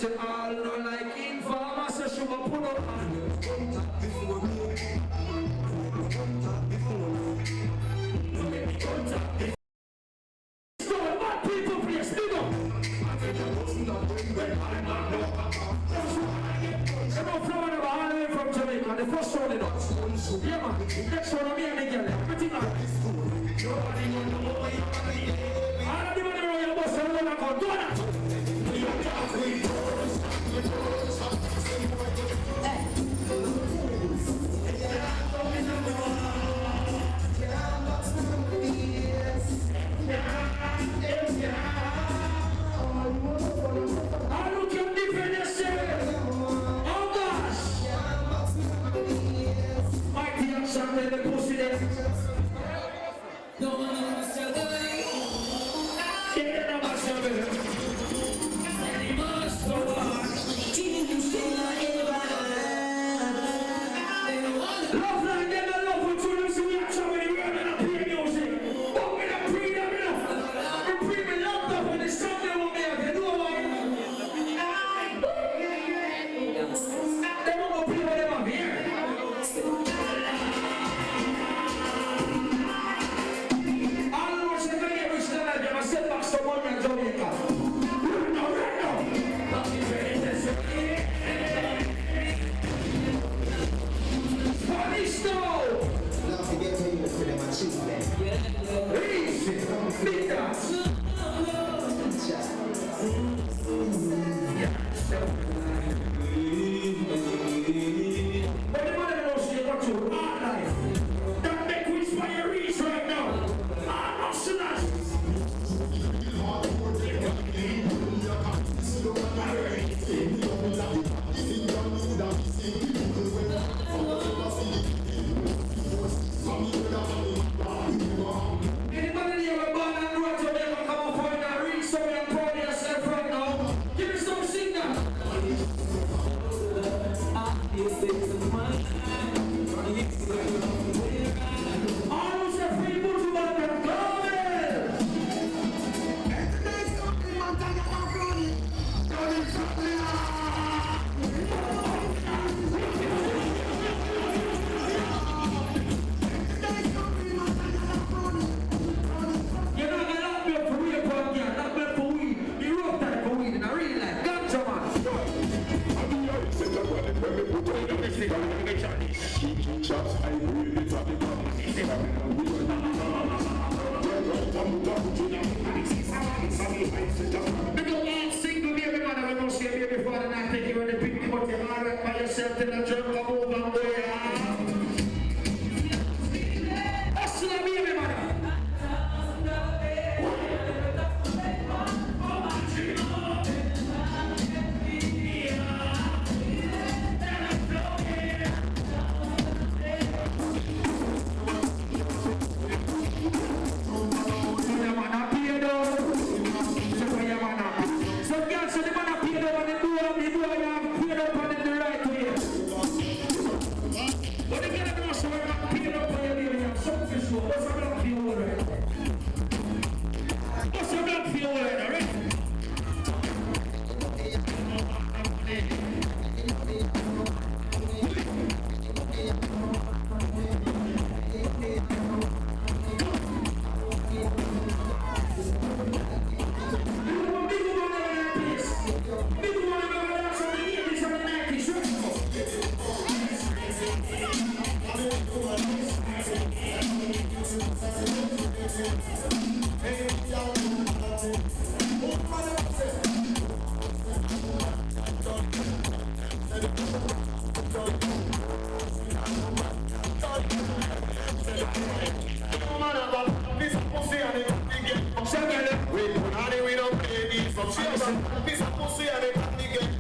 say all no like informer, so she will pull up on you. So what people please do them? Come on, Florida, all the way from Jamaica, the first one in us. Yeah, man, next one, I'm here, Miguel. Everything like this. All of the money around your boss, I'm going to go. Do that.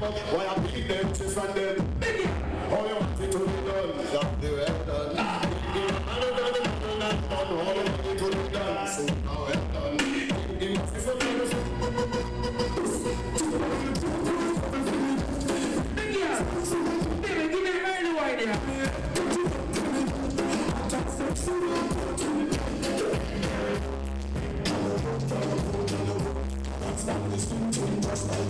Why I beat them, chase and them. All you want to do is done, the way done. All you want to do is done, so now it's done. Baby, give me a early wine here. That's not the same thing, just like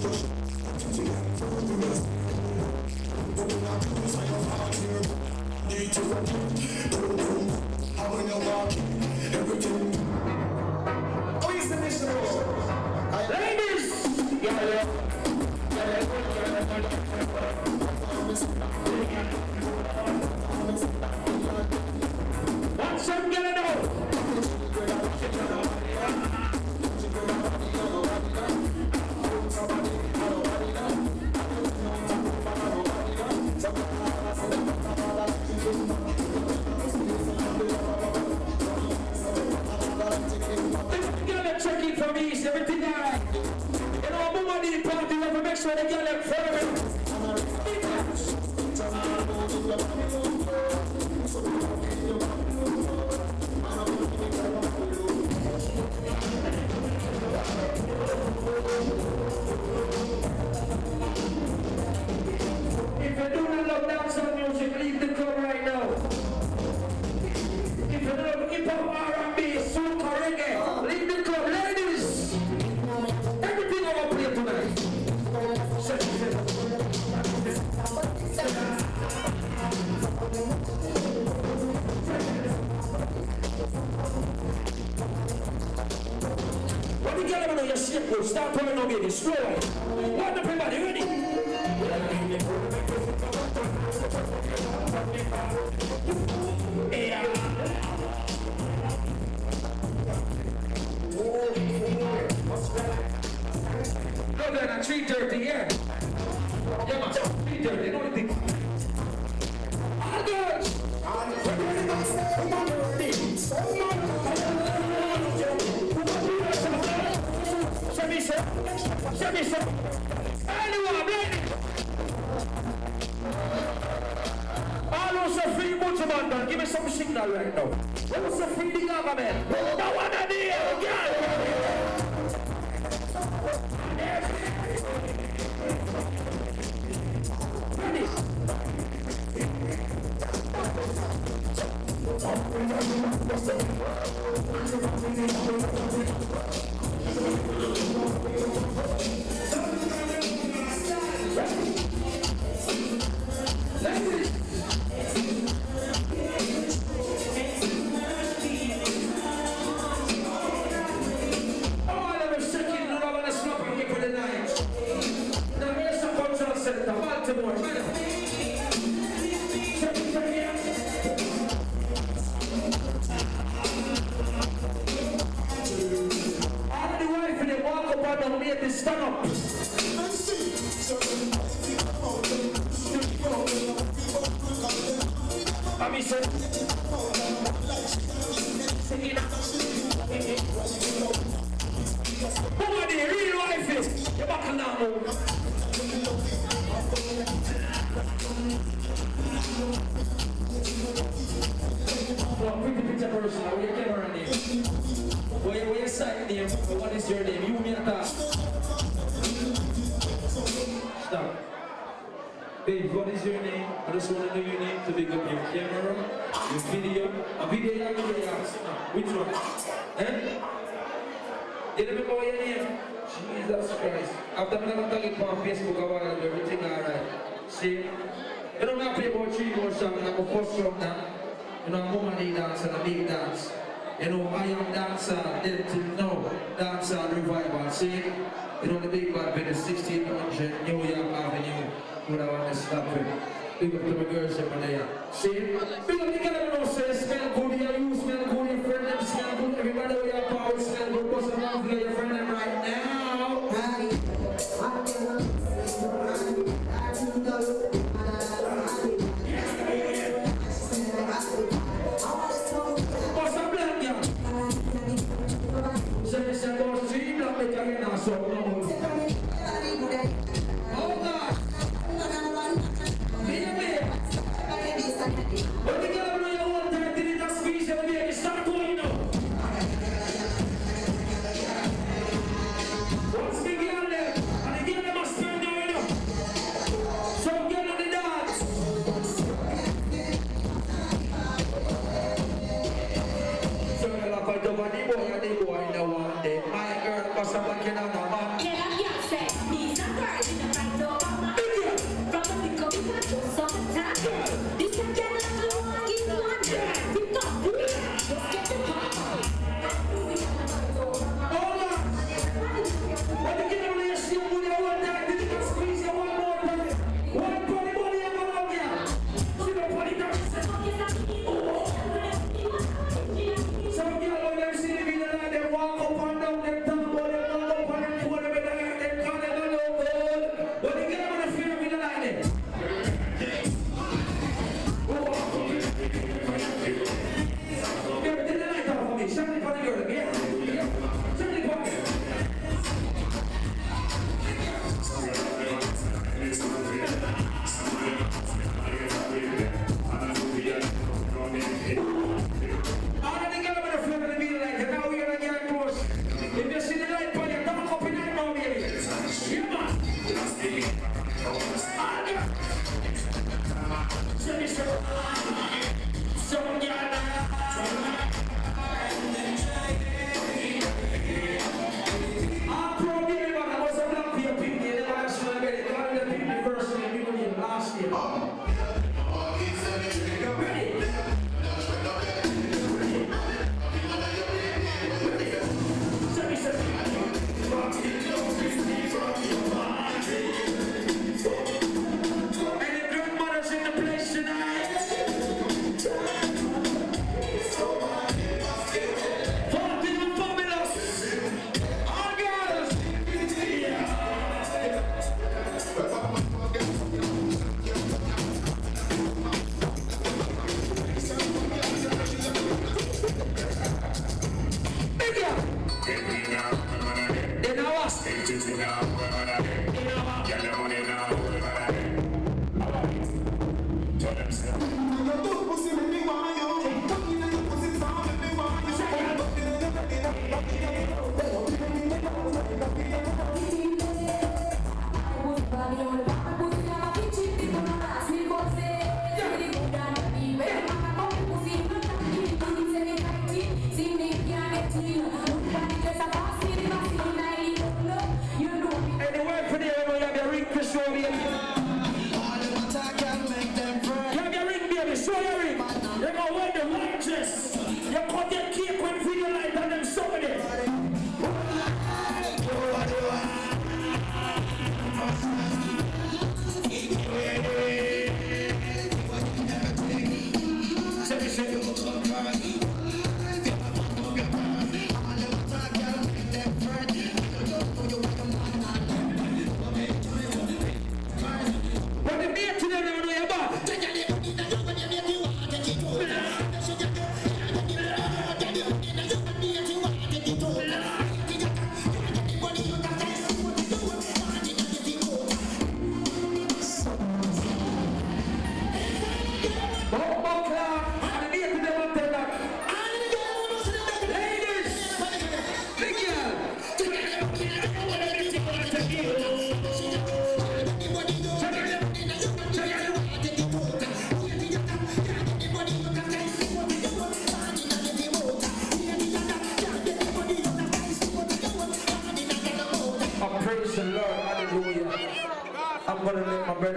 Start playing on me, slow. What everybody ready? Yeah. Go there now, 3:30, yeah. Yeah, man, 3:30, no thing. All girls. Show me some. Anyone, ready? All those are free Butcherman, man. Give me some signal right now. Those are free the government. No one of the girl. Ready? Stand up. I'm saying, who are the real life is? You're back now. Well, pretty picture person, where your camera name? Where your side name? What is your name? You me attack. Stop. Babe, what is your name? I just want to know your name to pick up your camera, your video. A video you which one? Eh? You remember what your name? Jesus Christ. After I'm going to tell you on Facebook about everything alright. See? You know, I play about 3 more songs and I'm a first song now. You know, I'm a money dance and a big dance. You know, I am dancer, then till now, dancer revival. See? You know, the big bad bed is 1600 New York Avenue. What I want to stop it. Big up to my girls over there. See? Big up the girl who says, smell good, you smell good, your friend them smell good, everybody with your power smell good, because I'm not your friend them right now. What's up, black girl? Say, go see black girl now, so no. But the girl when you want that, did it not squeeze your baby, start going now.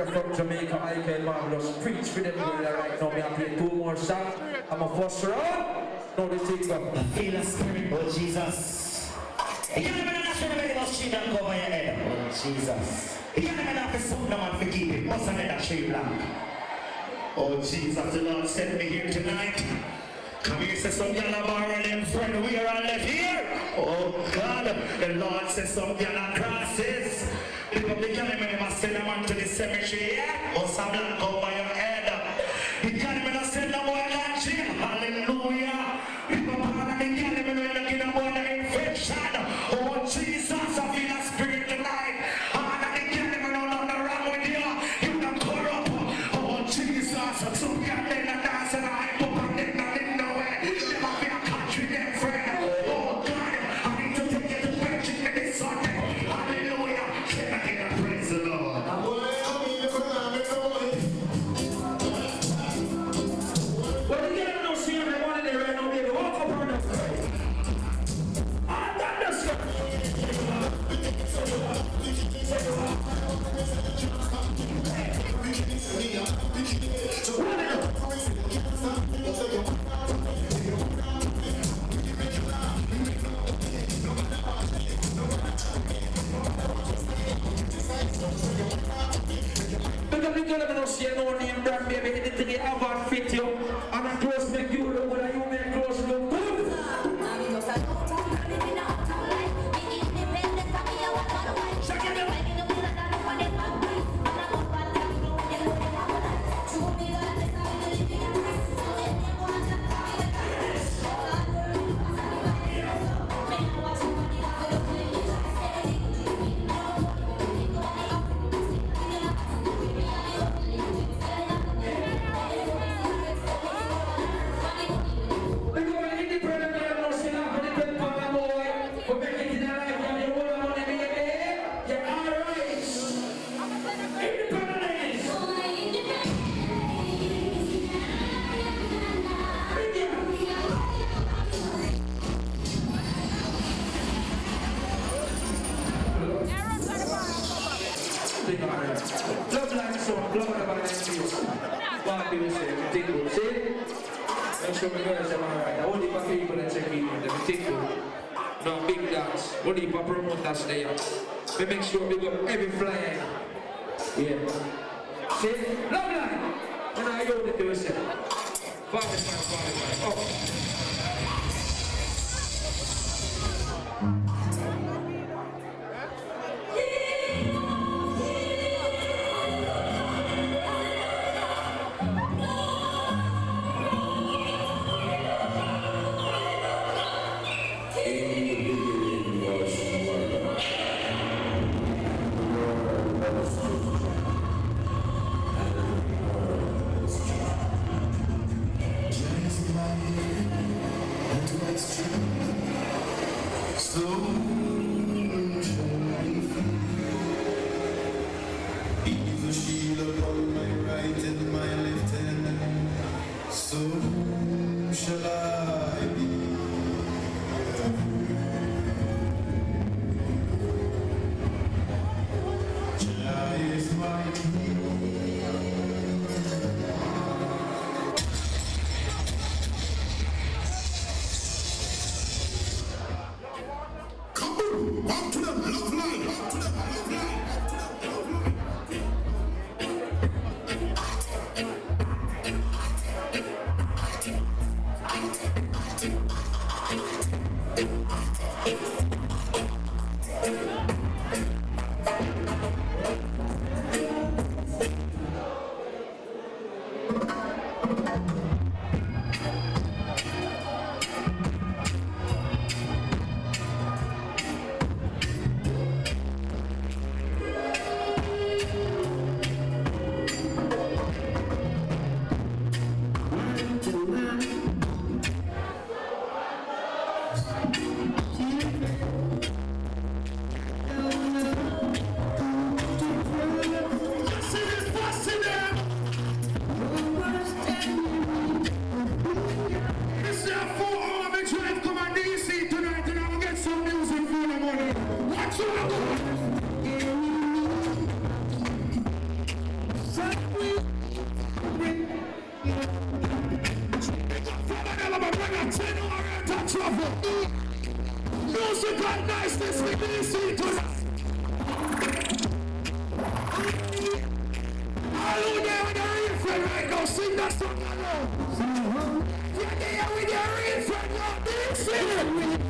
From Jamaica, IK Marvelous, preach for them right now. Me I play 2 more songs. I'm a first round. Now the thing go. Feel the spirit, oh Jesus. You can't even national medical street and cover your head, oh Jesus. You can't even have to suck no man for keep it. What's another tree blank? Oh Jesus, the Lord sent me here tonight. Come here, say some y'all are borrowing them friend. We are all left here. Oh God, the Lord says some y'all are crosses. Pick up the gentleman and send them on to the cemetery, yeah? Or some blank over your head. The gentleman and send them on that tree. Hallelujah. Pick up all of the gentlemen and give them all the infection. Oh Jesus, I feel a spirit tonight. All of the gentlemen are nothing wrong with you. You don't corrupt. Oh Jesus, so we are then a dance and I put on them and in nowhere. They might be a country them friend. Oh God, I need to take you to Belgium this Sunday. Hallelujah. Praise the Lord. Well, you get no see everyone in there right now, baby. Walk up on the I got this one. Because we don't even see no name brand, baby. Anything you have on fit you. And a close make you look good, and you make close look good. Love like so, love about that face. What people say, we take good. See? Make sure my girls are alright. I want the people that check in with them. We take good. No big dance. What do you promote us there? We make sure we got every flyer. Yeah. See? Love line. And I go to do it. 45. Oh. musical niceness we listen to. All who there with your real friend right now, sing that song alone. You're there with your real friend now, listen.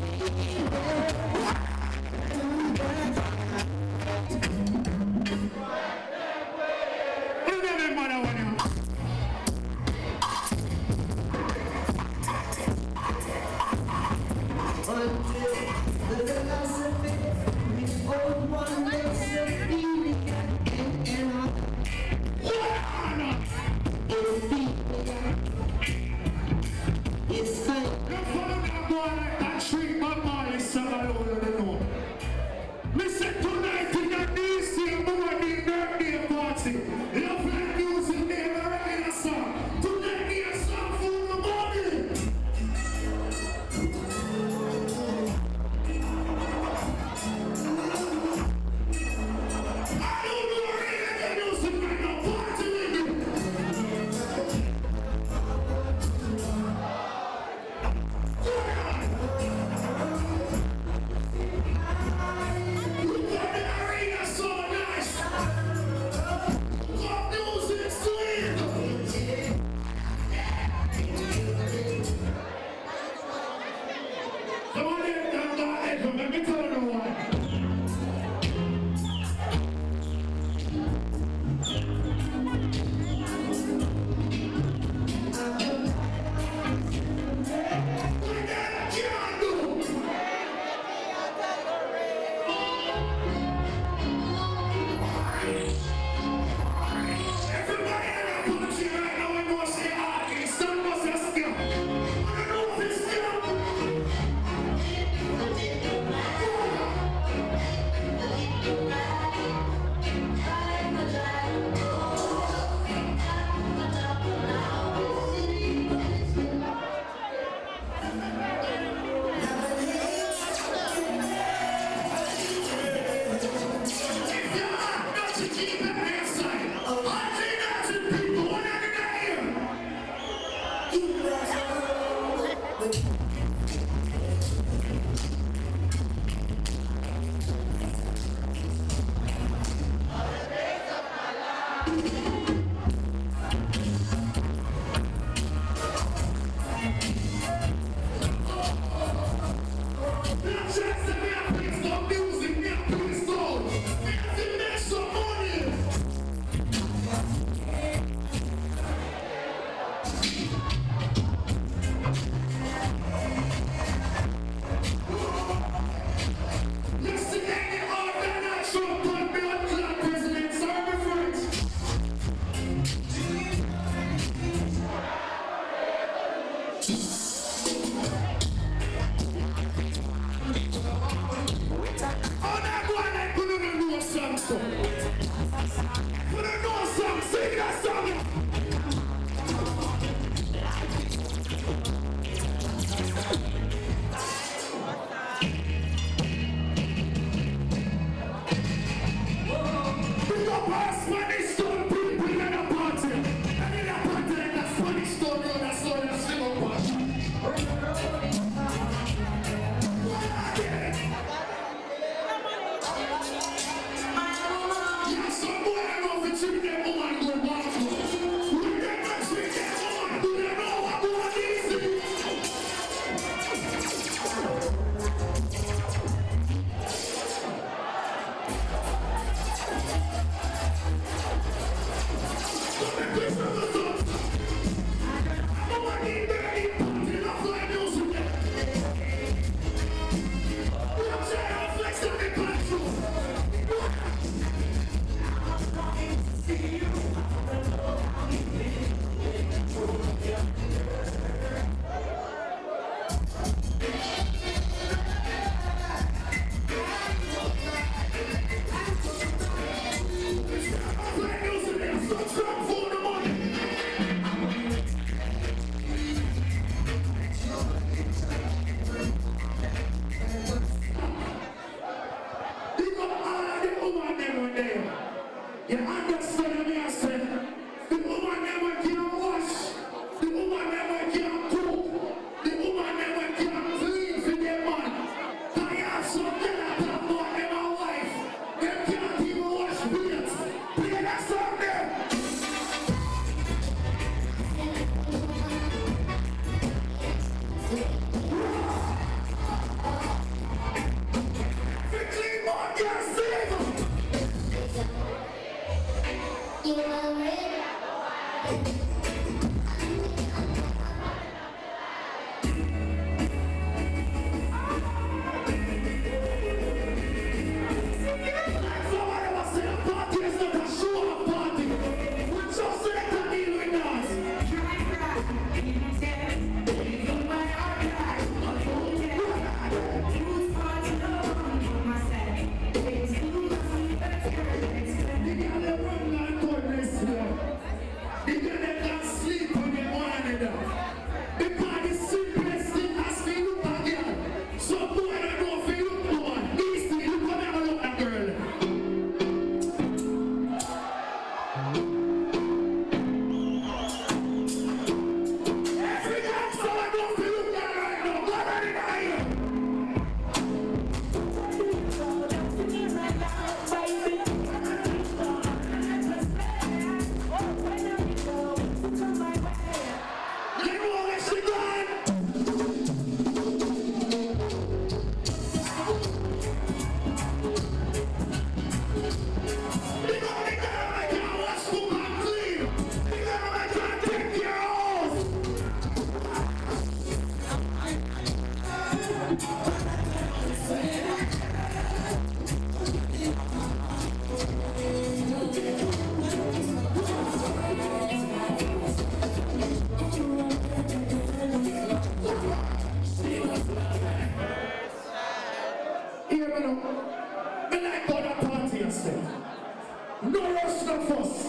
No rush, no fuss.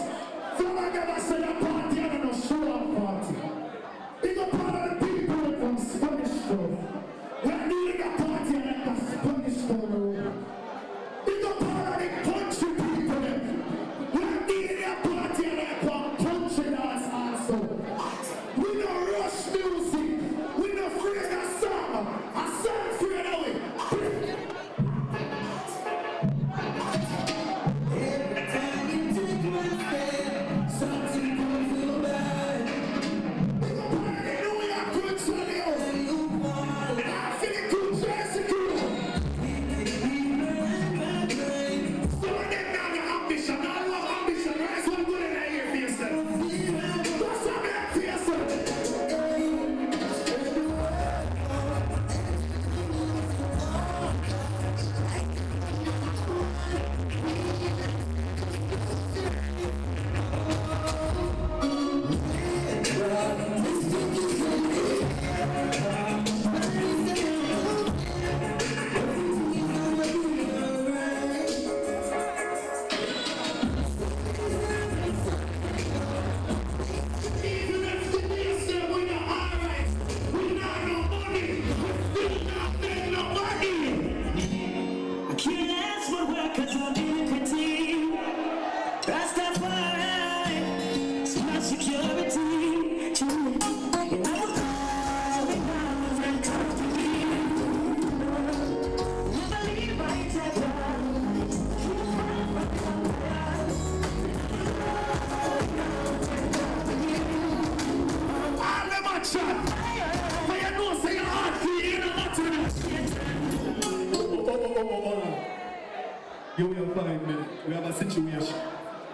From I never say a party and no show up party. Big up all of the people from Spanish Town. We're doing a party like a Spanish Town. Big up all of the country people. We're doing a party like a country dance also. We no rush music. We no afraid of song. I song afraid of it. Yo, we are fine, man. We have a situation.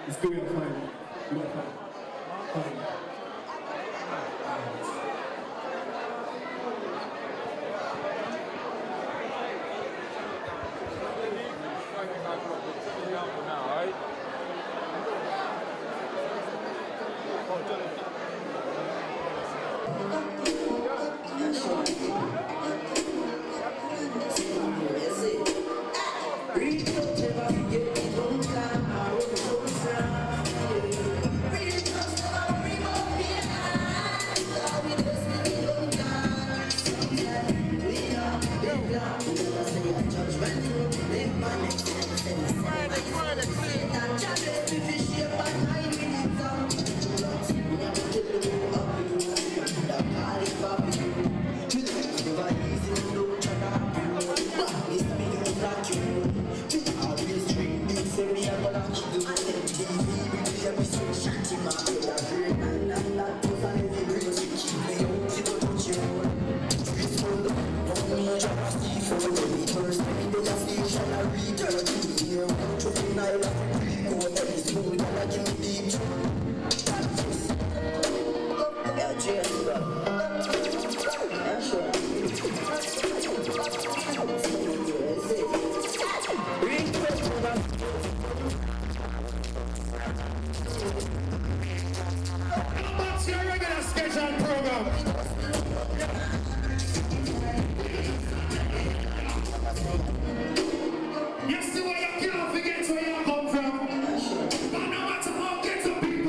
It's going fine. We are fine. Fine. What's your regular schedule program? You see where you can't forget where you come from. But no matter how get some people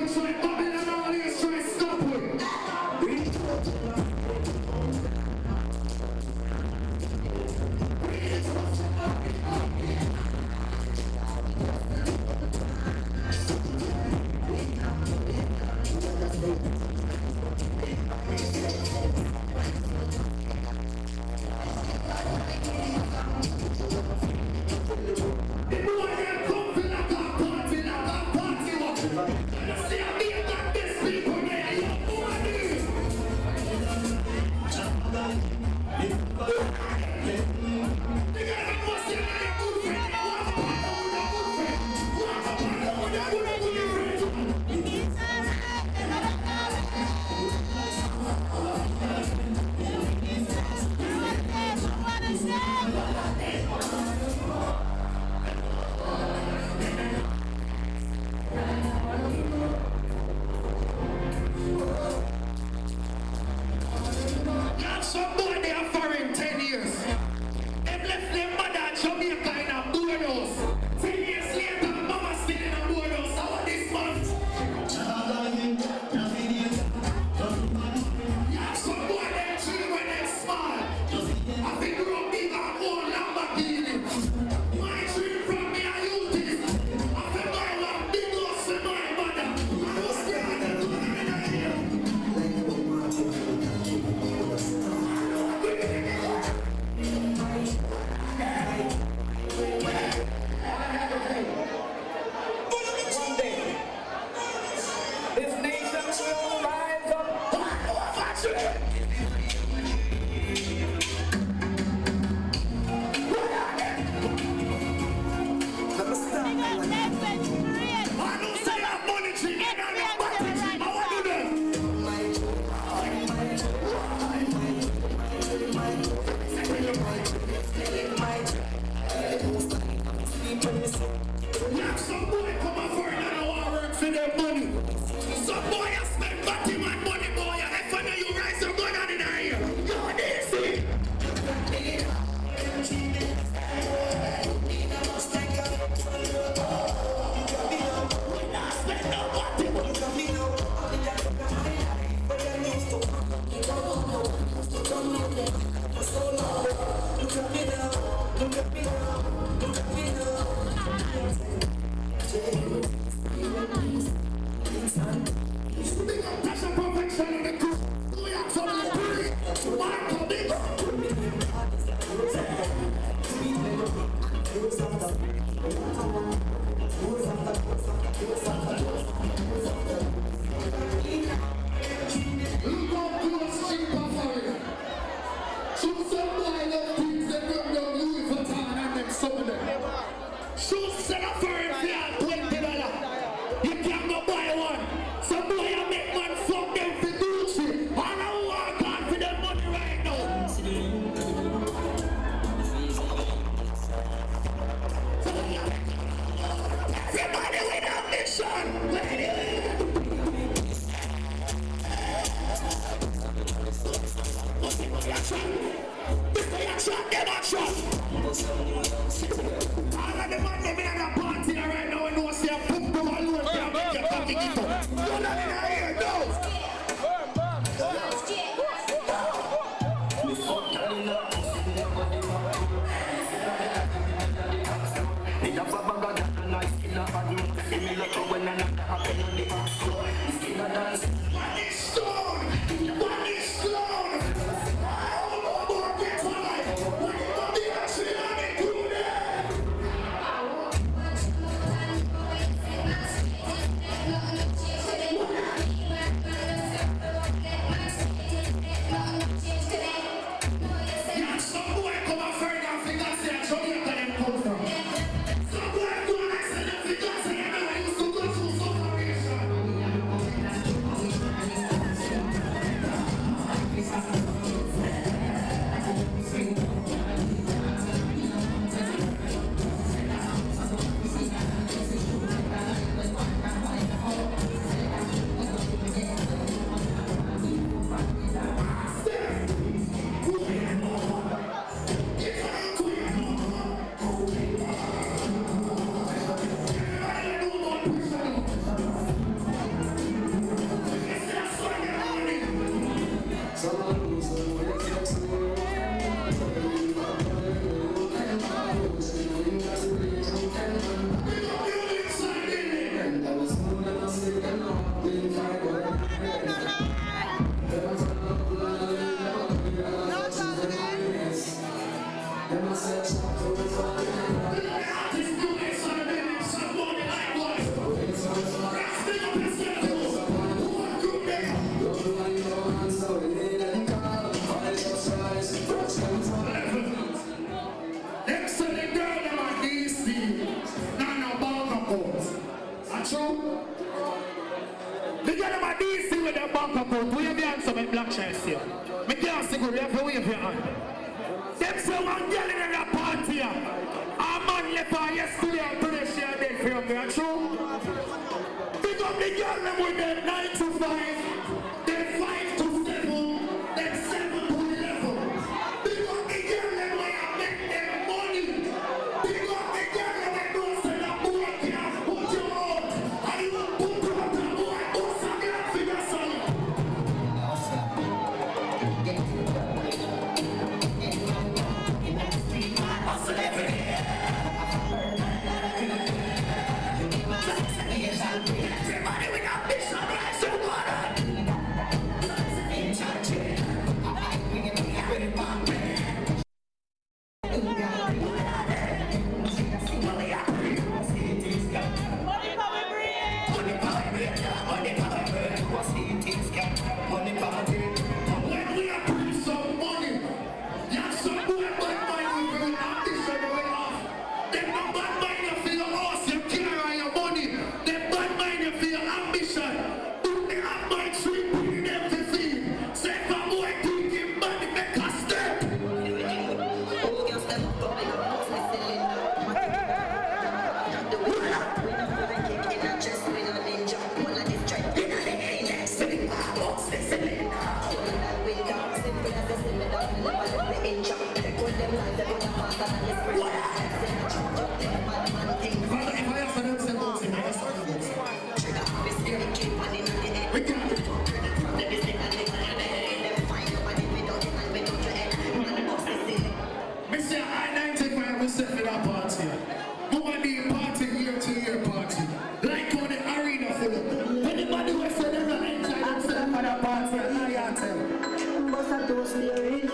bust your reason.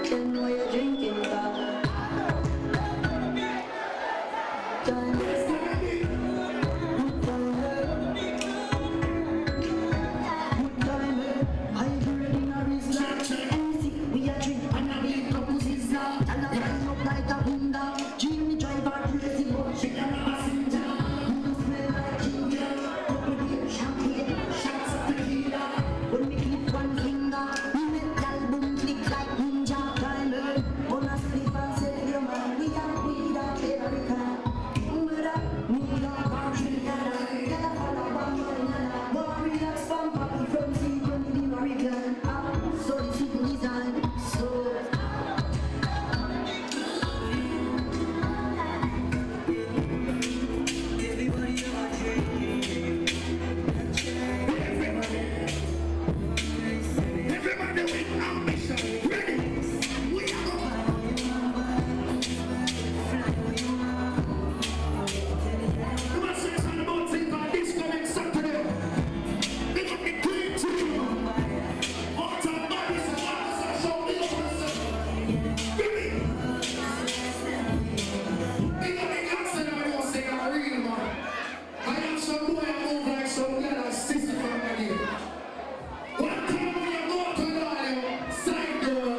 Then why you drinking that? Time is good time. Good time. Hydrating our Islam. Anything we are drink and a big cup of Islam. And I line up like a Honda. Jimmy driver crazy but she got a passenger. You smell like ginger. Couple of champagne, shots of tequila. When we clip one finger, we make the album click like ninja. Timer, on a slip and say your man, we are weed and America. Murder, New York, country, Ghana. Get a follow one banana. More relax from Papi from sea, don't need him American. So the people design, so. Everybody with ambition, ready? We are going. Come on, say something about St. Paul this coming Saturday. They got the Queen team. On top bodies and arms and show me over the Billy. They got the accent I don't say I'm real, man. I am some boy I move like some girl and sister from my day. One time when you go to the side door,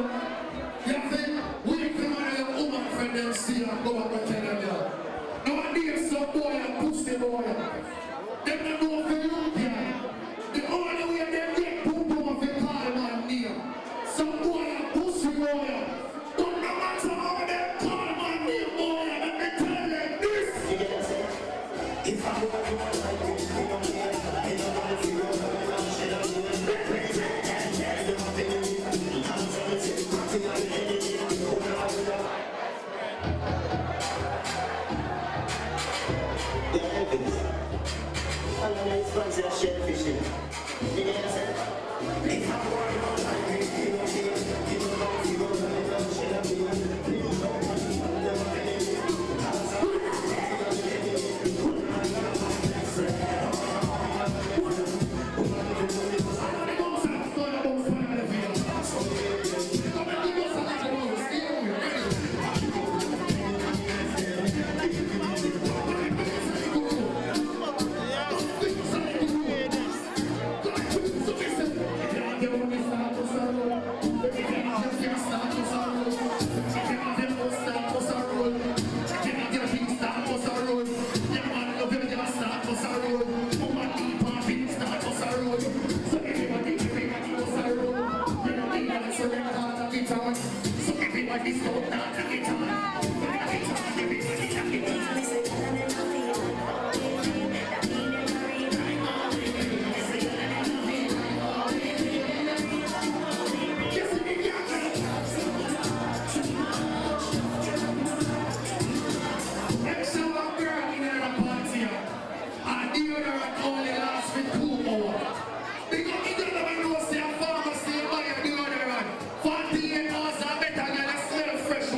you think, wait for one of your woman friend and see you go up and tell them that. Nowadays, some boy and pussy boy, them not go for you, yeah. The only way they get boom boom of the call man name. Some boy and pussy boy, but no matter how they call my name boy, let me tell them this. If I'm going to like this, you don't care. I don't want to feel Fresh,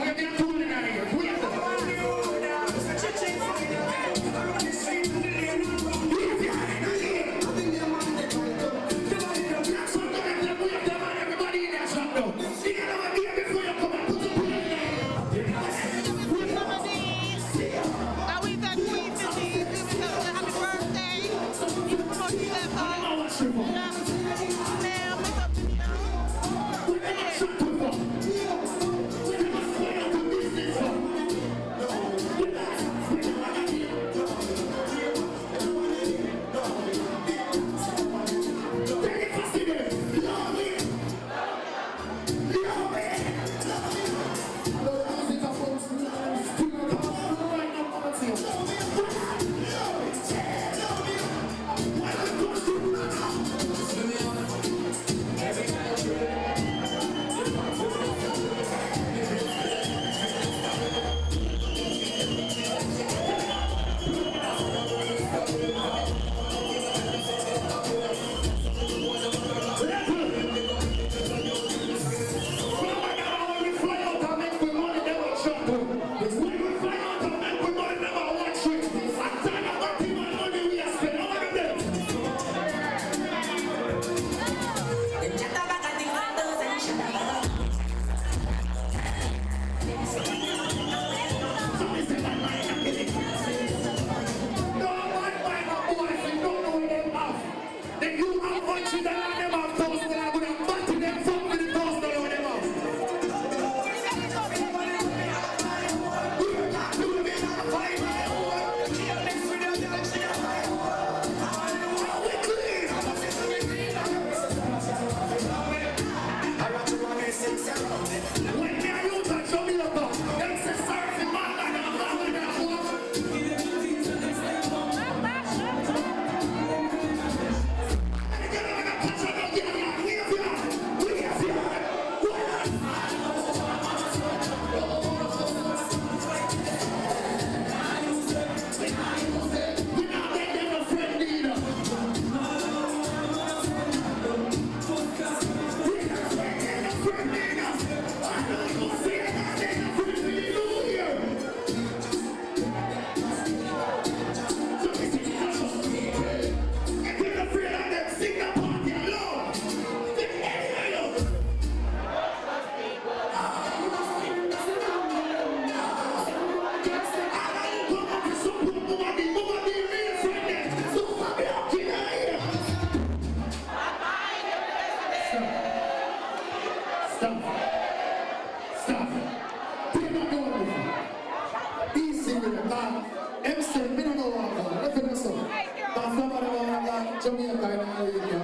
Jamaica in America.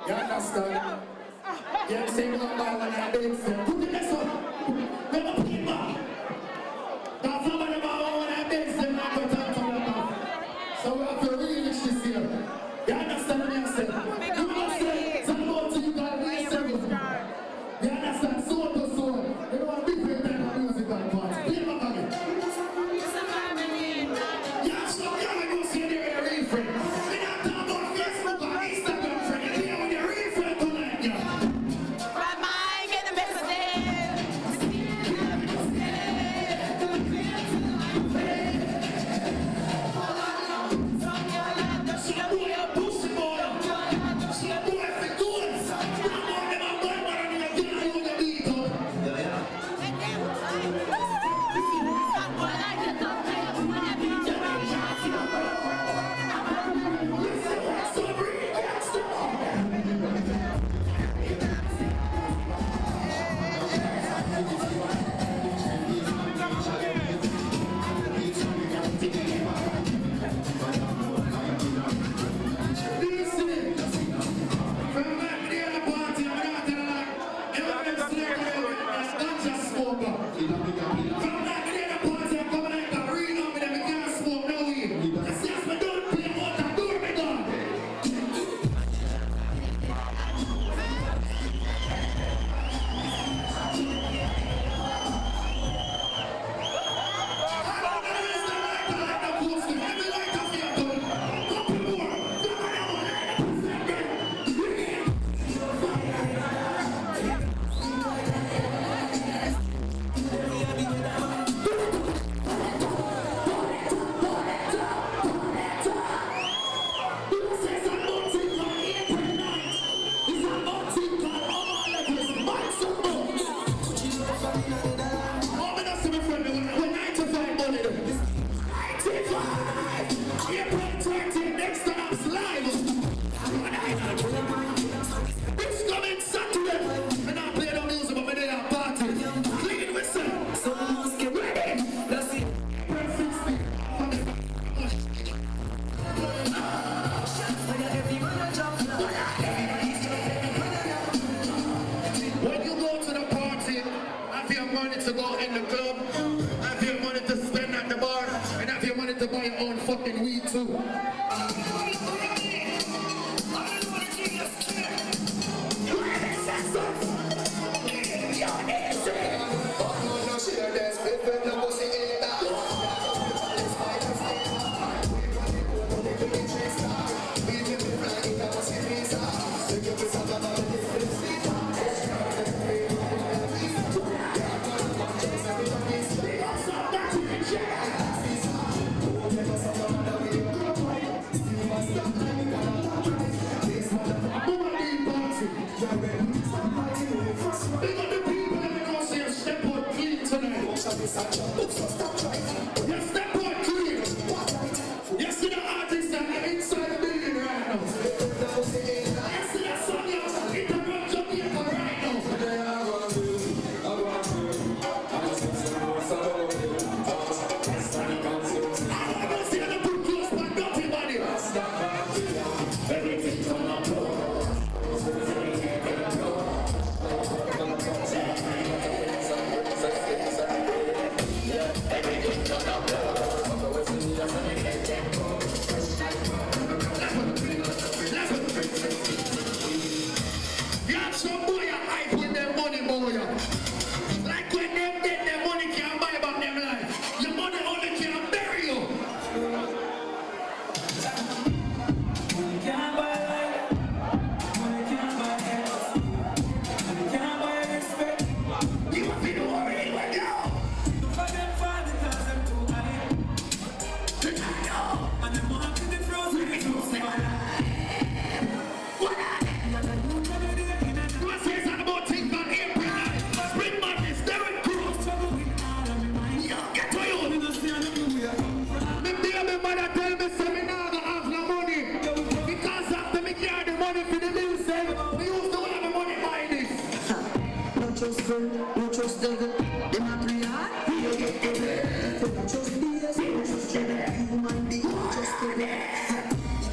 You understand? You say no ball when I beg them. Put it this up. Never put it back. Now somebody ball when I beg them, I go talk to them. So we have to really reach this year. You understand what I say? You must say, some more to you gotta be seven. You understand? Soul to soul. You know what different type of music on parts. Play it back again. Yeah, so you gotta go see the refrain. We not talk about Facebook or Instagram friend. You hear with the refrain tonight, yeah. When you go to the party, have your money to go in the club, have your money to spend at the bar, and have your money to buy your own fucking weed too. You trust devil, them a three hard, you get the best. You trust BS, you trust devil, you mind the you trust devil.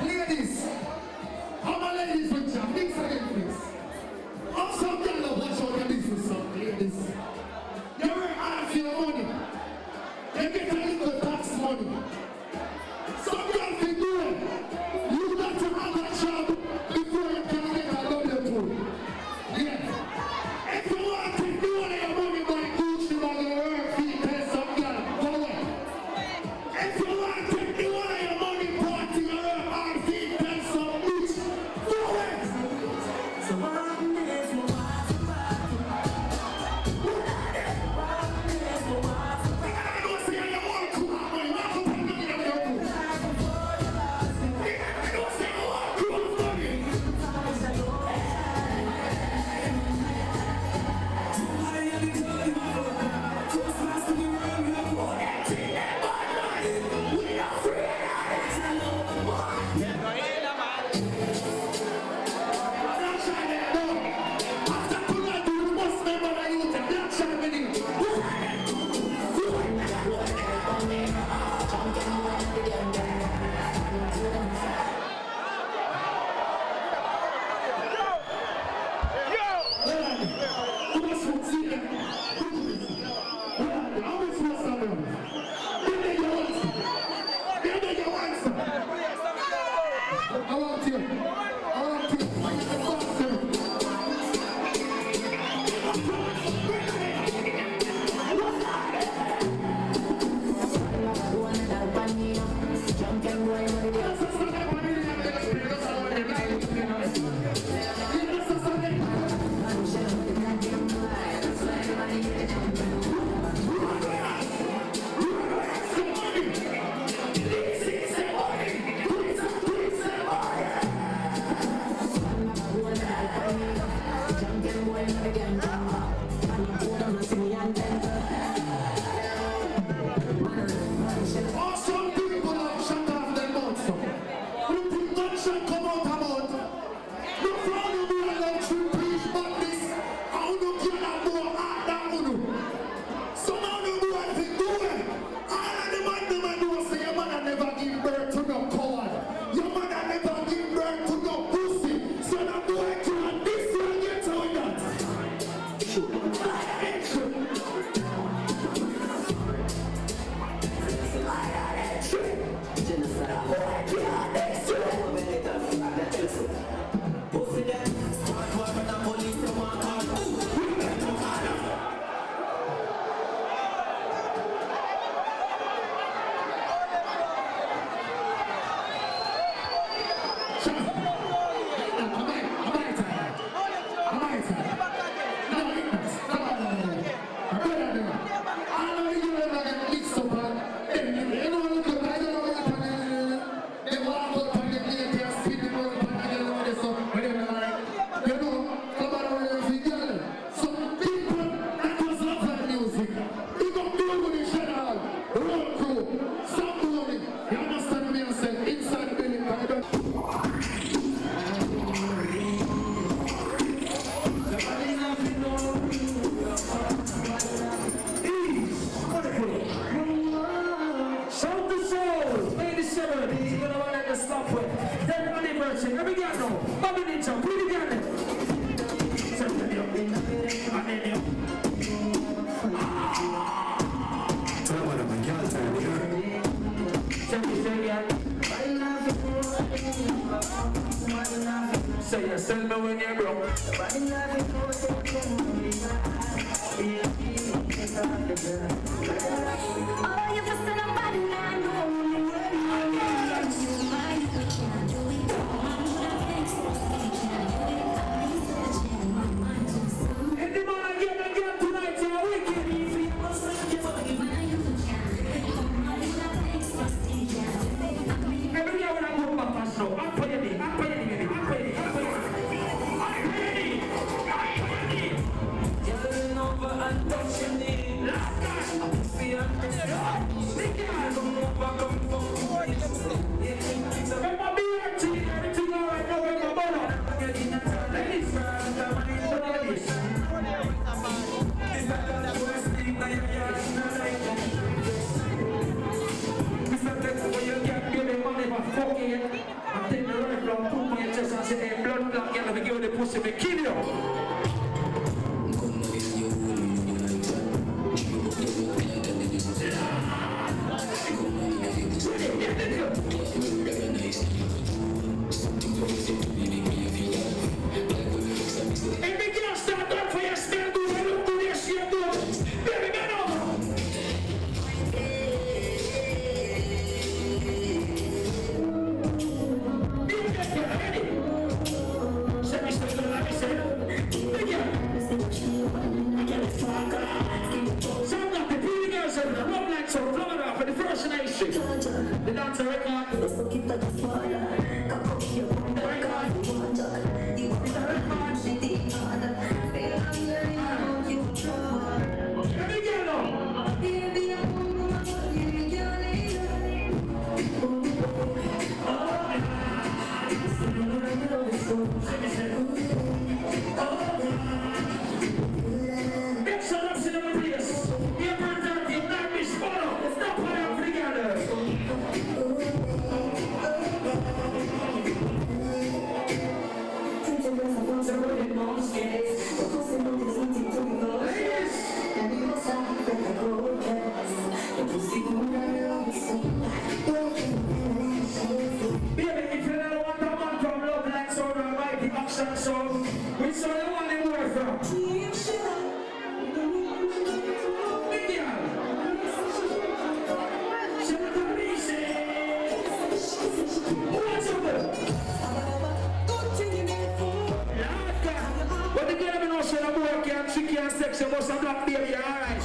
Ladies, how my ladies with you? Mix again, please. I'm some girl watch out your business, some ladies. You work hard for your money. You get a little tax money. Some girl can do it. You got to have a job before you can get a W2. Yeah. If you want to do it, your money by Gucci, by your work, you pay some girl. Go away. If you want to do it, your money party, your work hard, you pay some bitch. Go away. So one day for wife and party. I don't say I want to have money. I don't want to get a W2. I don't say I want to have money. I want you. Awesome people have shut off their mouths. When production come out about, no problem be a luxury preach but this. I don't care more hard than you. Some of them do what they do. All of them and them do say your mother never give birth to no coward. Your mother never give birth to no pussy. So that boy can't this one get to that. Shout the soul, May the 7th, he's gonna run at the stop with. Then anniversary, let me get no. Bobby Ninja, put it again. Say you sell me when you're broke. Oh, you for somebody I know. If the man again tonight, you're wicked. Every year when I go back here and take the rifle and put me in your chest and say, hey, blood clot, girl, let me give you the pussy, me kill you. Hey, big girl, start up for your smell, do you look good, yes, you do. Baby, get over. You get here, ready? Say, Mr. Good, let me say, big girl. So I'm got the pretty girls over there, love like so, Florida for the first nation. The dancer record. Let me get on. Next one up, cinema please. Here, Bernard, you're not Miss Bono. It's not part of the together. Baby, if you don't want a man from Love Like Soul or Mighty Action Song, which one you want him more from? Big girl. What's up there? Lord God. But the girl me know say the boy can't tricky and sexy, but some black baby, alright.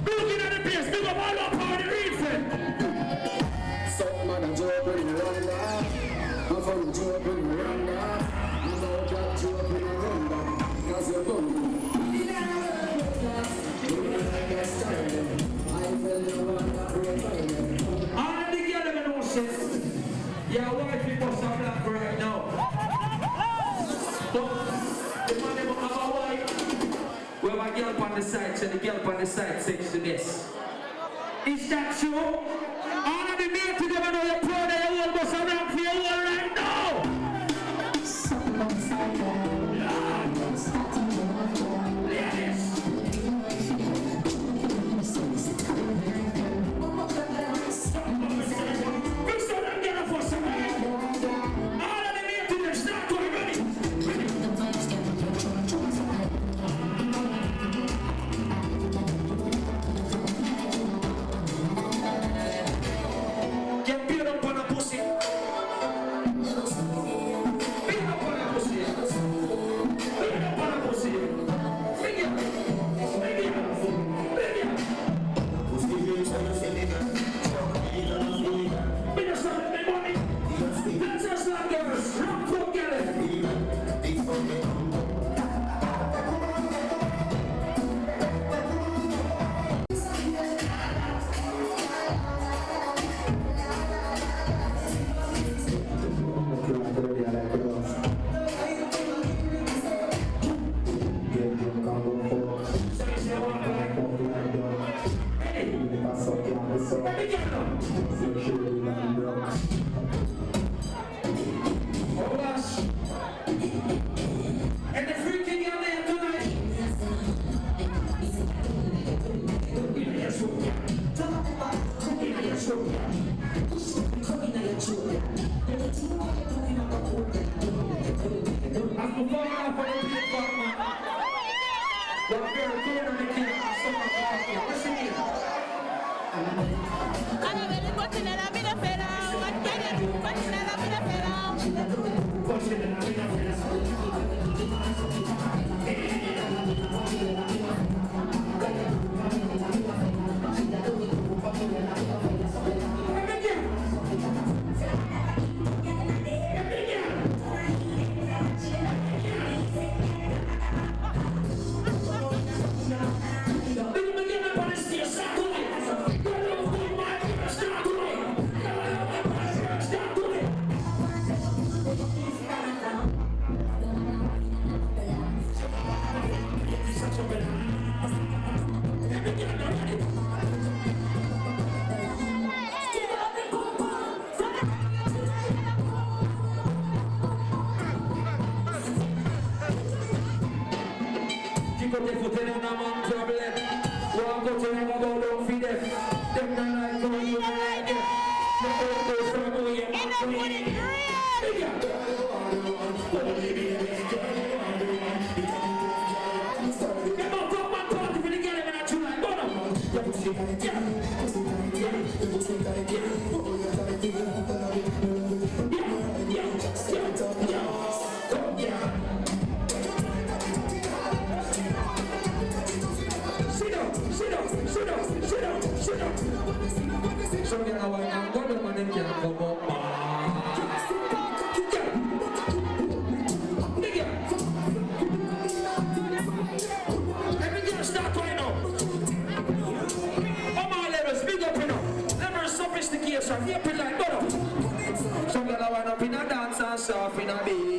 Looking at the place, big up all up on the reason. Some man a joke when you run down. I'm from the joke when you run down. You don't get joke when you run down. 'Cause you're going. All of the girl them know say, your wife is bust a black right now. But the man them have a wife. We have a girl on the side, so the girl on the side says to this. Is that true? All of the men to them know you're proud of your own bust a black for your own right now. Ladies. Fix up them girl for some man. All of the men to them start going ready. Get beat up on a pussy. Beat up on a pussy. Beat up on a pussy. Big it. Big it. Big it. Big us up, big money. Let's just like girls. Rock for girls. Let me get them. Oh gosh. And the freaking girl there tonight. As before I for the people, man. What girl came on the kid and so much. Listen here. Them on a man problem. Walk out and have a bow down for them. Them not like how you like them. The old days from who you are clean. Come on, talk my party for the girl and I too like bottom. So get away now, go to my neck and come up. Let me get a start right now. All my levels, big up you know. Never sophistication, here be like butter. So get away now, in a dance and soft in a beat.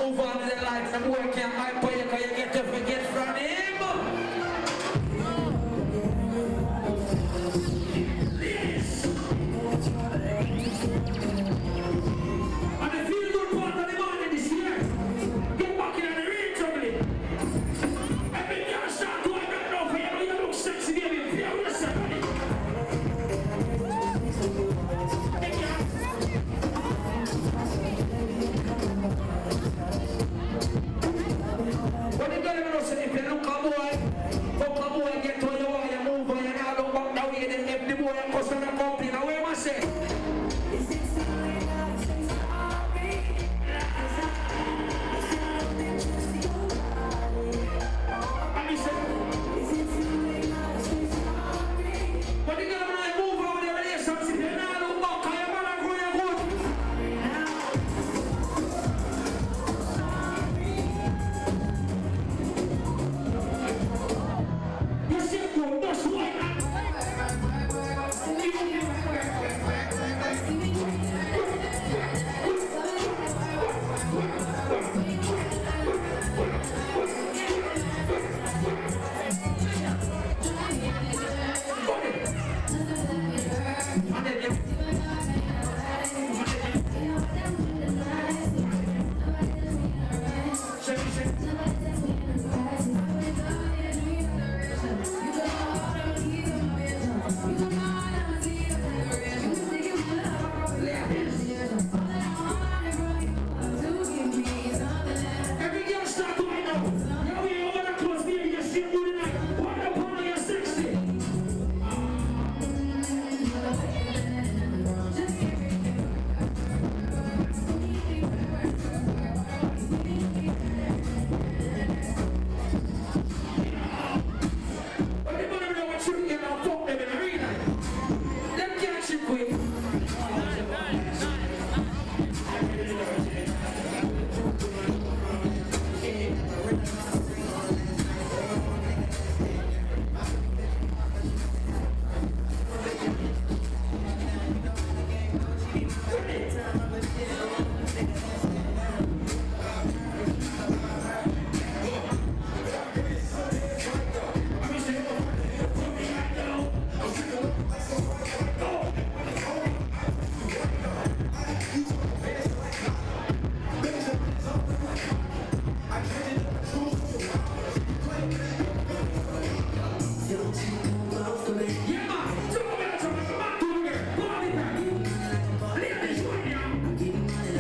move on with their life. The boy can't hype for you because you get to forget from him. Yes. And the feel good part of the morning this year. Get back in the ring, juggling. Every girl start going right now for you. You look sexy, baby. Feel yourself, buddy. When you get him in if you look a boy get to you while you move and you now look back that way, then if the boy comes on the company, now where must say? And he said, when you get him in move over the relationship, you now look back and you man are going good. You see, bro, that's why. Every girl start going now. Yeah, we over the close here. You see good tonight. What up on your 60? But they don't know what you get now. Fuck them in the arena. Them can't ship quick. Yeah, man. Come on, man. Come on, come on, girl. Go on in there. Ladies, right now. Ladies.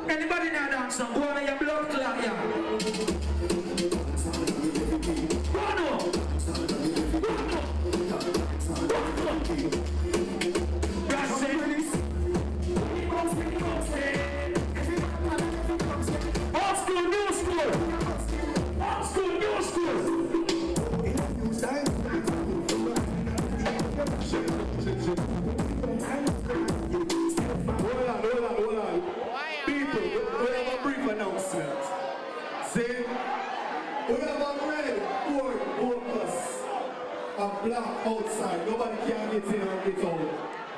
Anybody now dance now? Go on your blood clot, yeah. Go on. That's it. Old school, new school. Old school, new school. Hold on. People, we have a brief announcement. See, we have a red board focus and black outside. Nobody can get in or get out.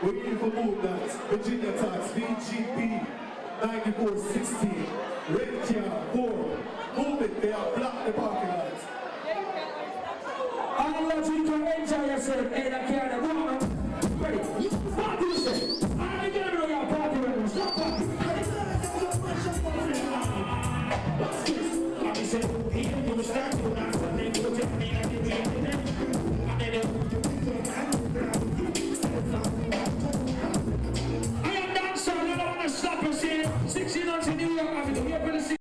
We need to move that. Virginia Tax, VGP 9416. Red car 4. Move it, they are black the parking lot. I want you to enjoy yourself in the car. Go on. Ready? Party yourself. I get to know your party right now. Stop party. What's this? I said, you will start to dance and then you will take me like you did. I am dancing, I don't want to stop and say 16 months in New York. I'm going to be able to see.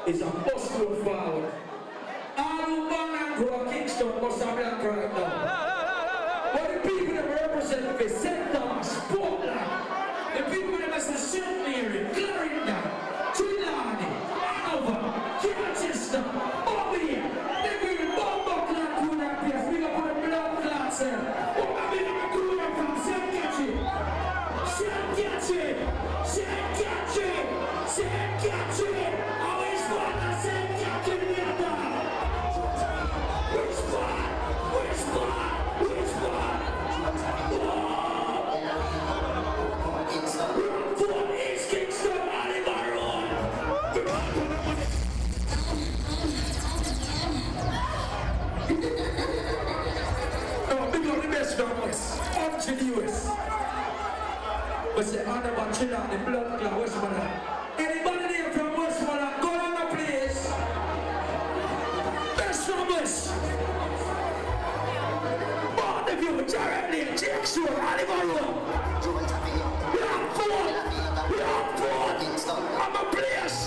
Is a bus road forward. All who born and grow up Kingston must have black right now. But the people that represent the St. Thomas, Portland, the people that are St. Mary, Clarendon, Trelawney, West. We say Underman, Chilla, the blood clot, Westmoreland. Anybody there from Westmoreland, go on the place. Best from West. Born of you, Jared Lee, Jake Shore, Oliver Rowe. Black Ford, I'm a place.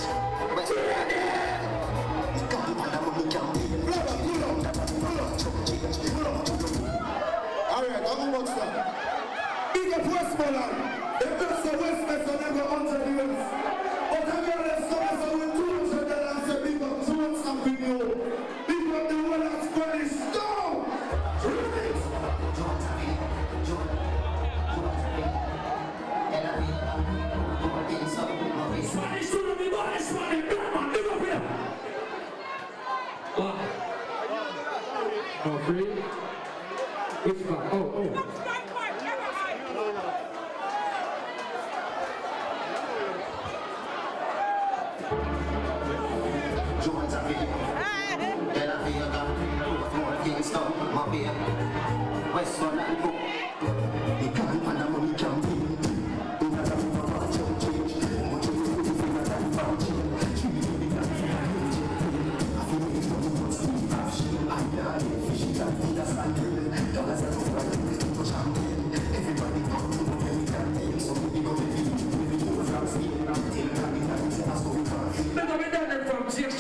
Alright, I'm gonna watch that. Big up Westmoreland. The best of Westmoreland so never 100 years. But I'm going to start so with 200 and say big up Jones and video. Big up the one that's Spanish. Go! Spanish to the big one, Spanish, black man, big up here. What? No, free? Which one? Oh.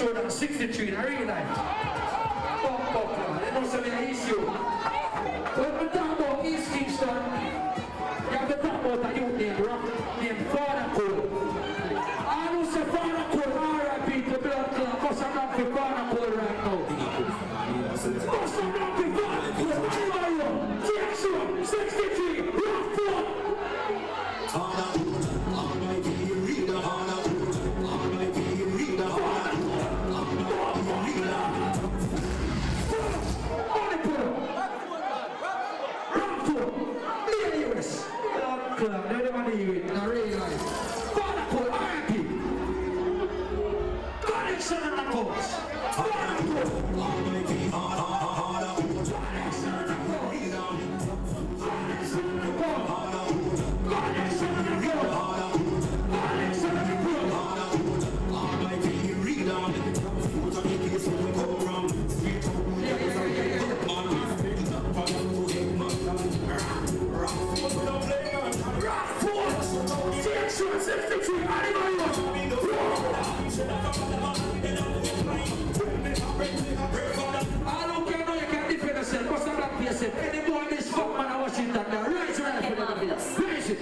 From 63, I really like. They know something an issue. When we talk about East Kingston, you have to talk about a youth named Father Cole. I know say Father Cole, R.I.P. to blood clot, because I'm not for Father Cole right now. Because I'm not for Father Cole, Oliver, Jackson, 63, Rockford. Any boy this fuck man, I watch it that now. Rise right for the Rise it.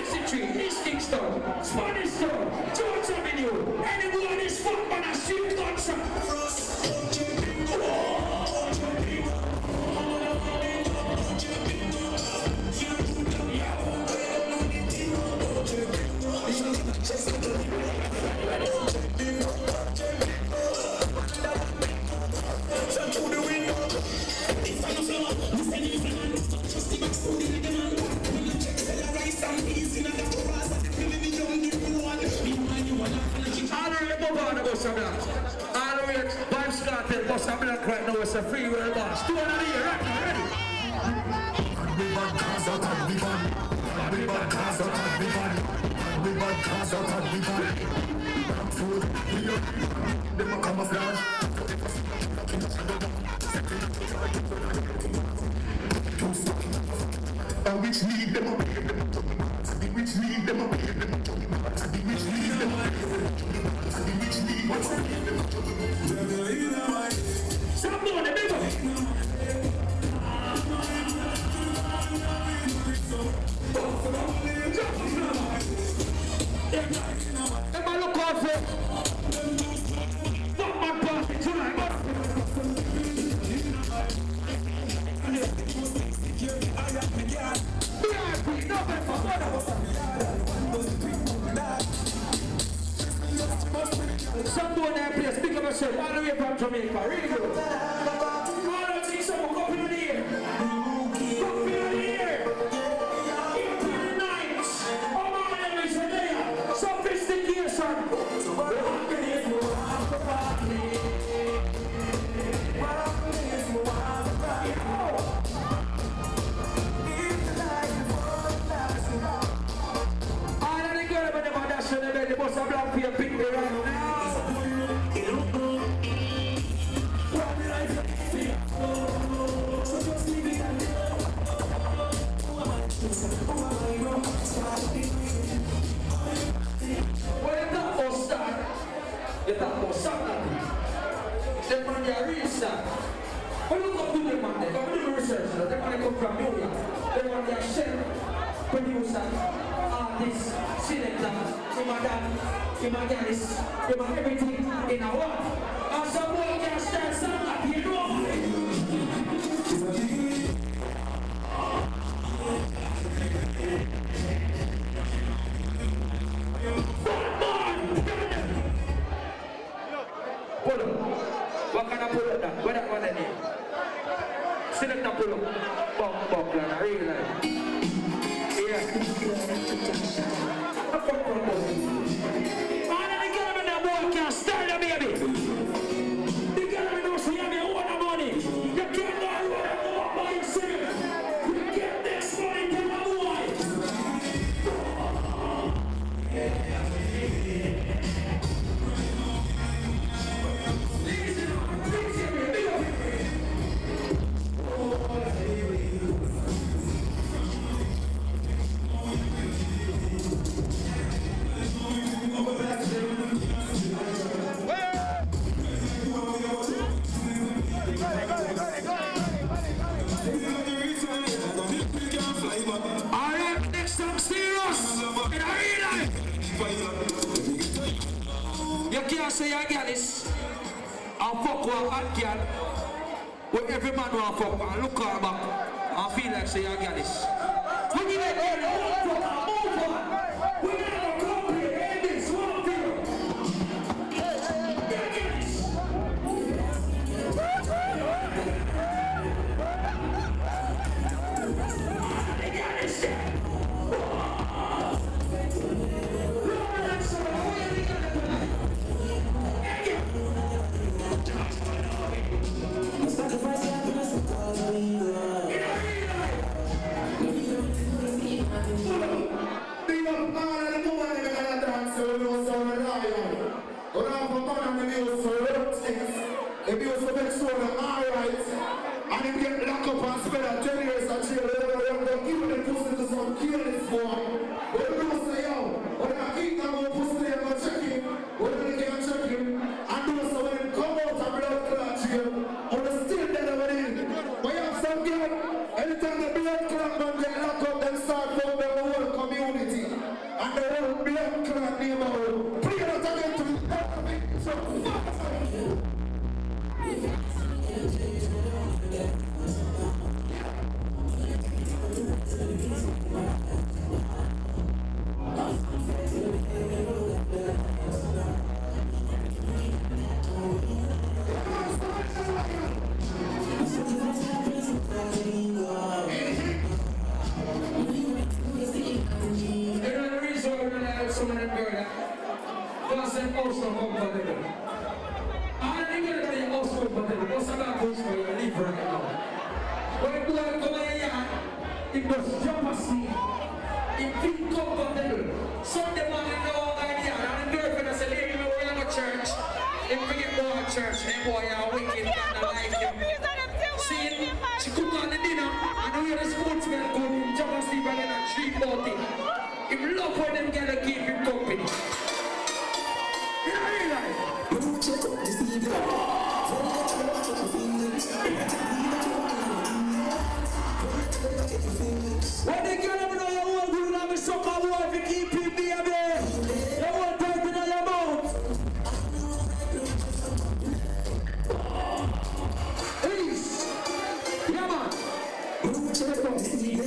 63, East Kingston, Spanish Town, George Avenue. Anyone is fuck on a street concert. Right now it's a free world boss. 2 another year, right now, ready? We bad cars out and we bad. We bad cars out and we bad. We bad cars out and we bad. Food, them a camouflage. And which league them up? Which league them up? Which league them up? Which league what's up? Someone, remember? Am I look out for? Fuck my party tonight, man. Someone there, please pick up yourself all the way from Jamaica. Really good. I don't think someone come in the air. Come in the air. April 9th. Oh man, it's a day. Sophistication. All of the girls when they want that shit, they must have black people pick me right now. You talk about something. Them man, they are real star. When you come to them man, they come to the research. Them man, they come from New York. Them man, they are chef, producer, artist, selector, imaginist, them are everything in a one. And some boy can start something like you know. Pull up. What kind of pull up that? What that one in here? Select the pull up. Bump, like a real life. Yeah. All of the girls in that boy can start the baby. The girl in those here, they want the money. You can't go and run by yourself. You get this money to the boy. Alright, next time serious. In a real life. You can't say your girl is a fuck with a hot girl. When every man want fuck and look her back and feel like say your girl is. When you let her move on. We never complain this one thing. Your girl is. can't name out. Play that again to me. So fuck. It was jealousy. It feel comfortable. Sunday morning, no idea. And the girlfriend I said, "Lady, we going to church. If we get more at church, then boy, you're wicked and I like him." See, she cook on the dinner. And we hear the sportsman go in jealousy by then at 3:40. He love when them girls keep him company. You realize? When the girl ever know you want to do me suck a boy if you keep it, baby. You want to put it in your mouth. Peace. Yeah, man. What you mean?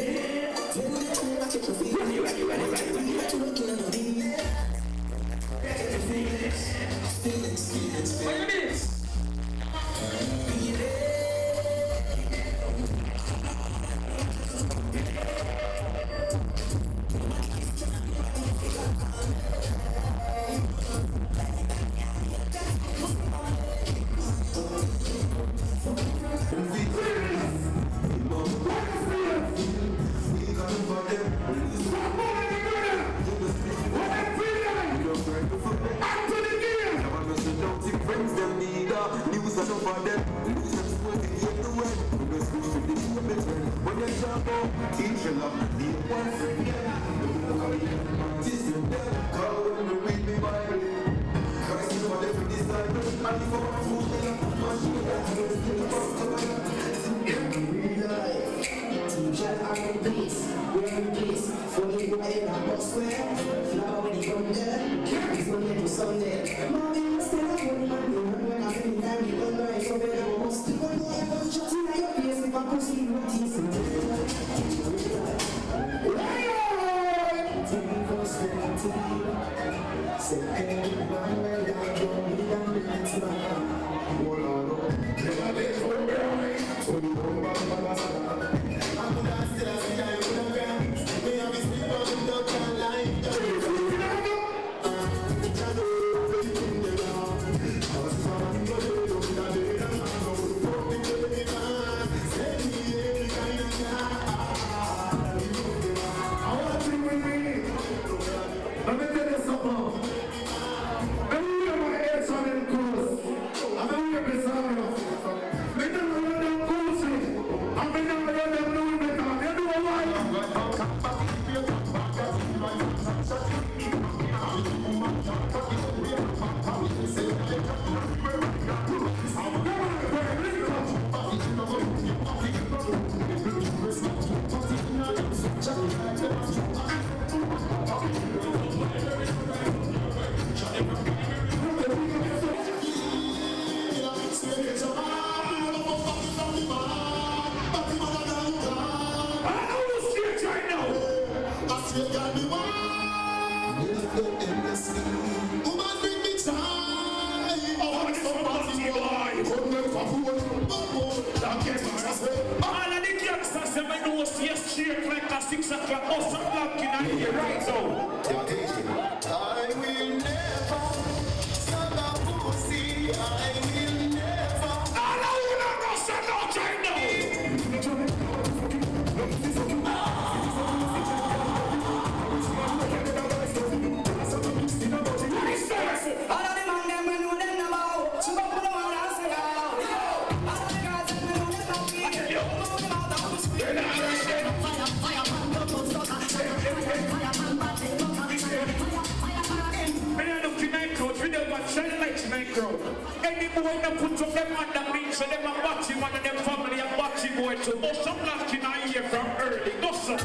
Any boy that puts up them on the beach, so them are watching one of them family and watching boy too. But some black in I hear from early. Go so.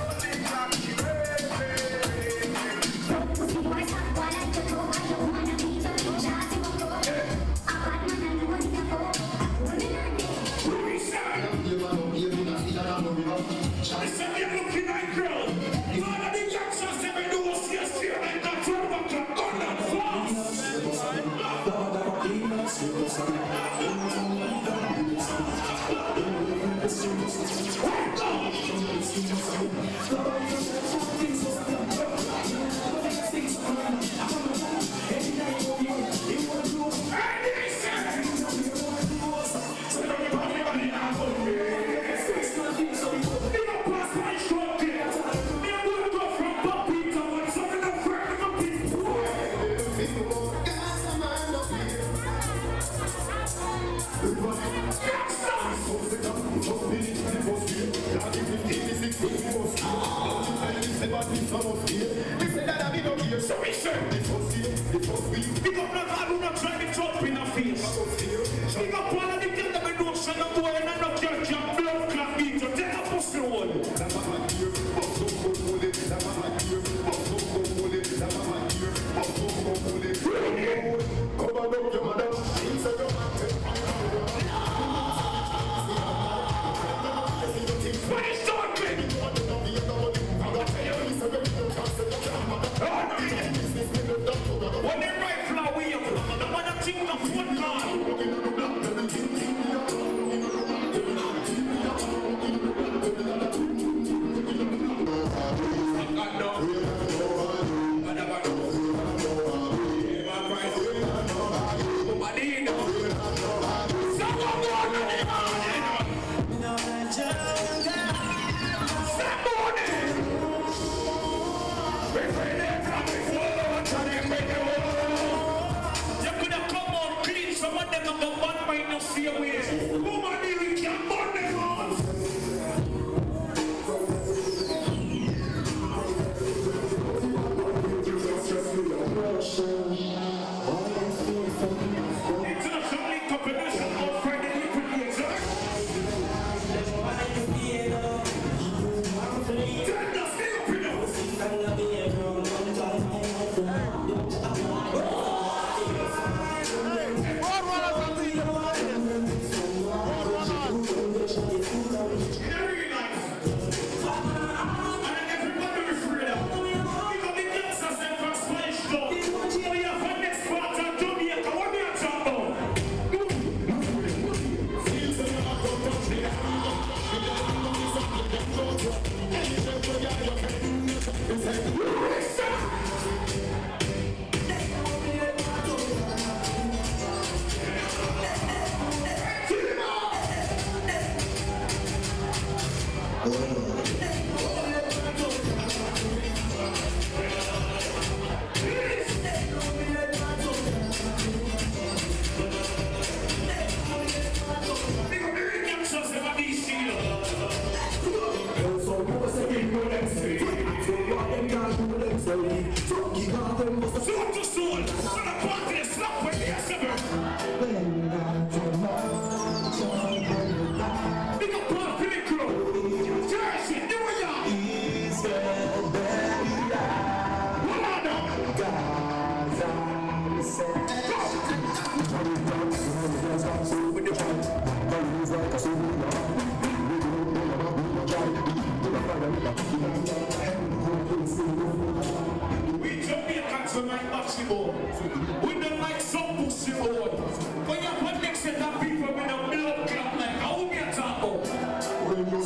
Let me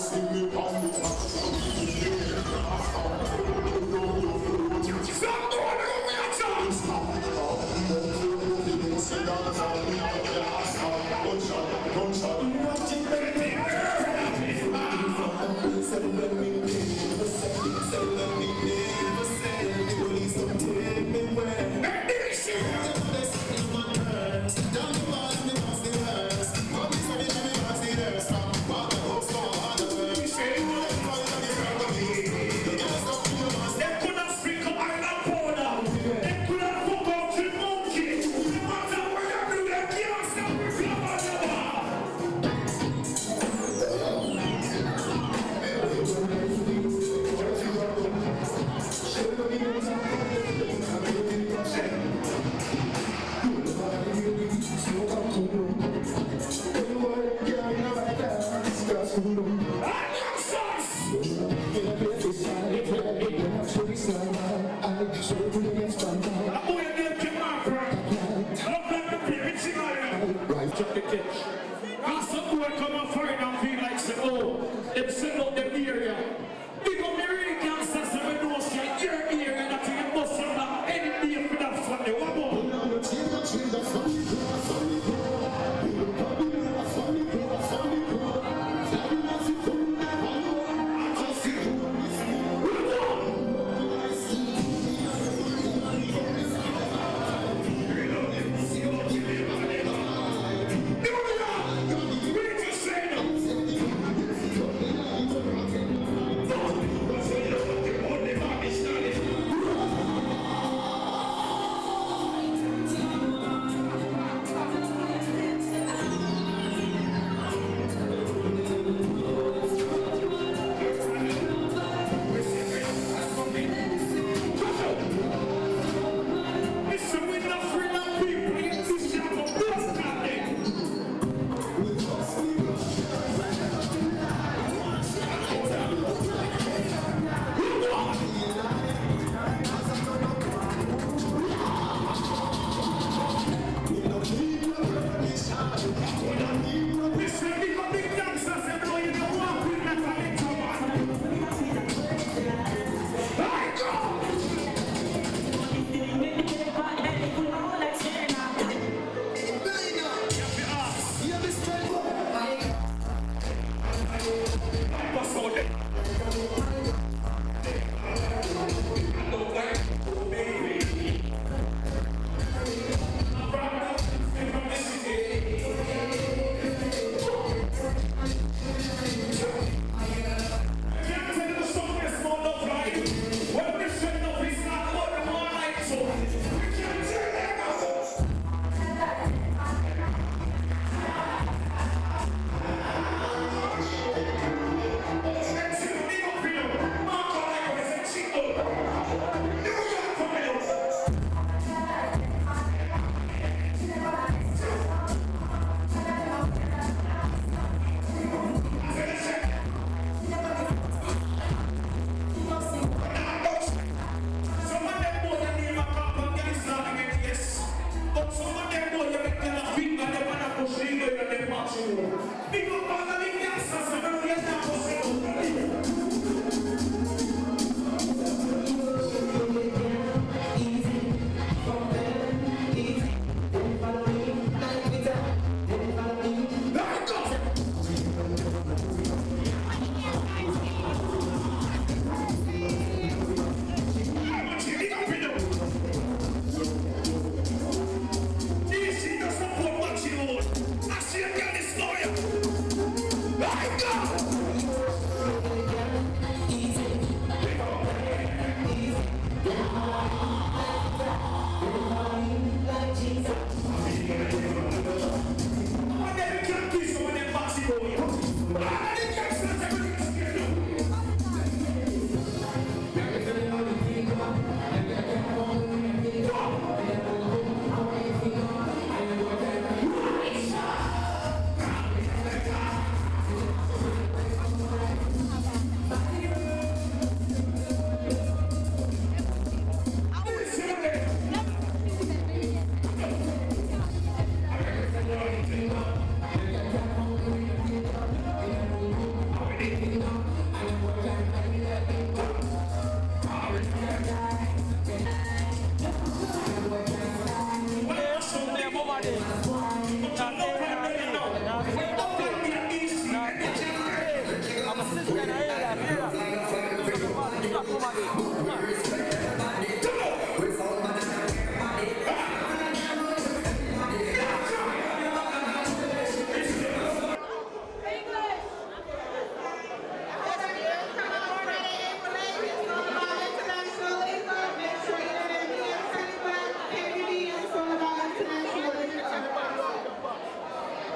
see.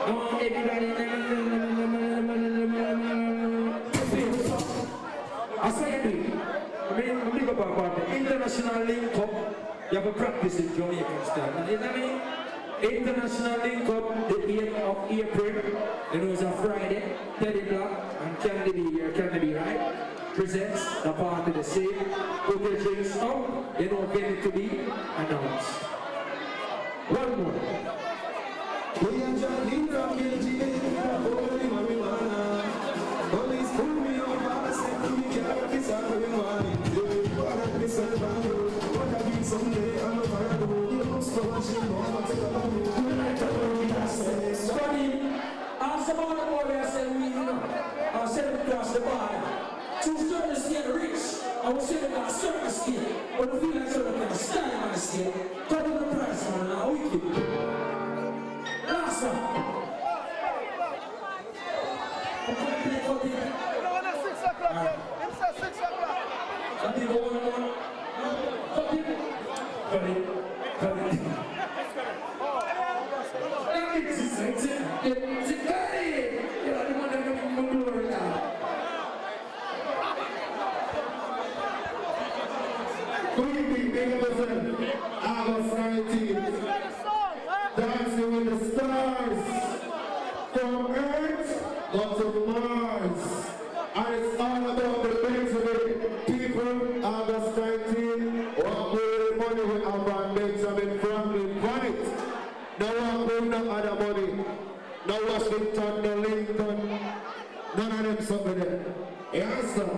I say it. I mean, big up about the international link up. You have to practice in Jamaican style. You know what I mean? International link up the 8th of April. You know, it's a Friday. Teddy Black and Candy B here. Candy B, right? Presents the party the same. Put your drinks up. You know, get it to be announced. One more. We are Johnny from KGA. Holy marijuana. Police pull me over. I said to me, can't kiss her when you want it. You are a piece of bamboo. What have you someday? I'm a parado. You don't stop watching. I'm a take a bamboo. Funny. I'm someone the boy I said we, you know, I said it across the border. Two certain skin rich. I was sitting on a certain skin. But the feeling certain can stand my skin. Double the price, man. Now we keep it. Last one. August 19th, Dancing with the Stars, from Earth up to Mars, and it's all about the Benjamin people. August 19th, walk with the money we have on Benjamin Franklin on it. No one bring no other money, no Washington, no Lincoln, none of them something there. Yes, sir.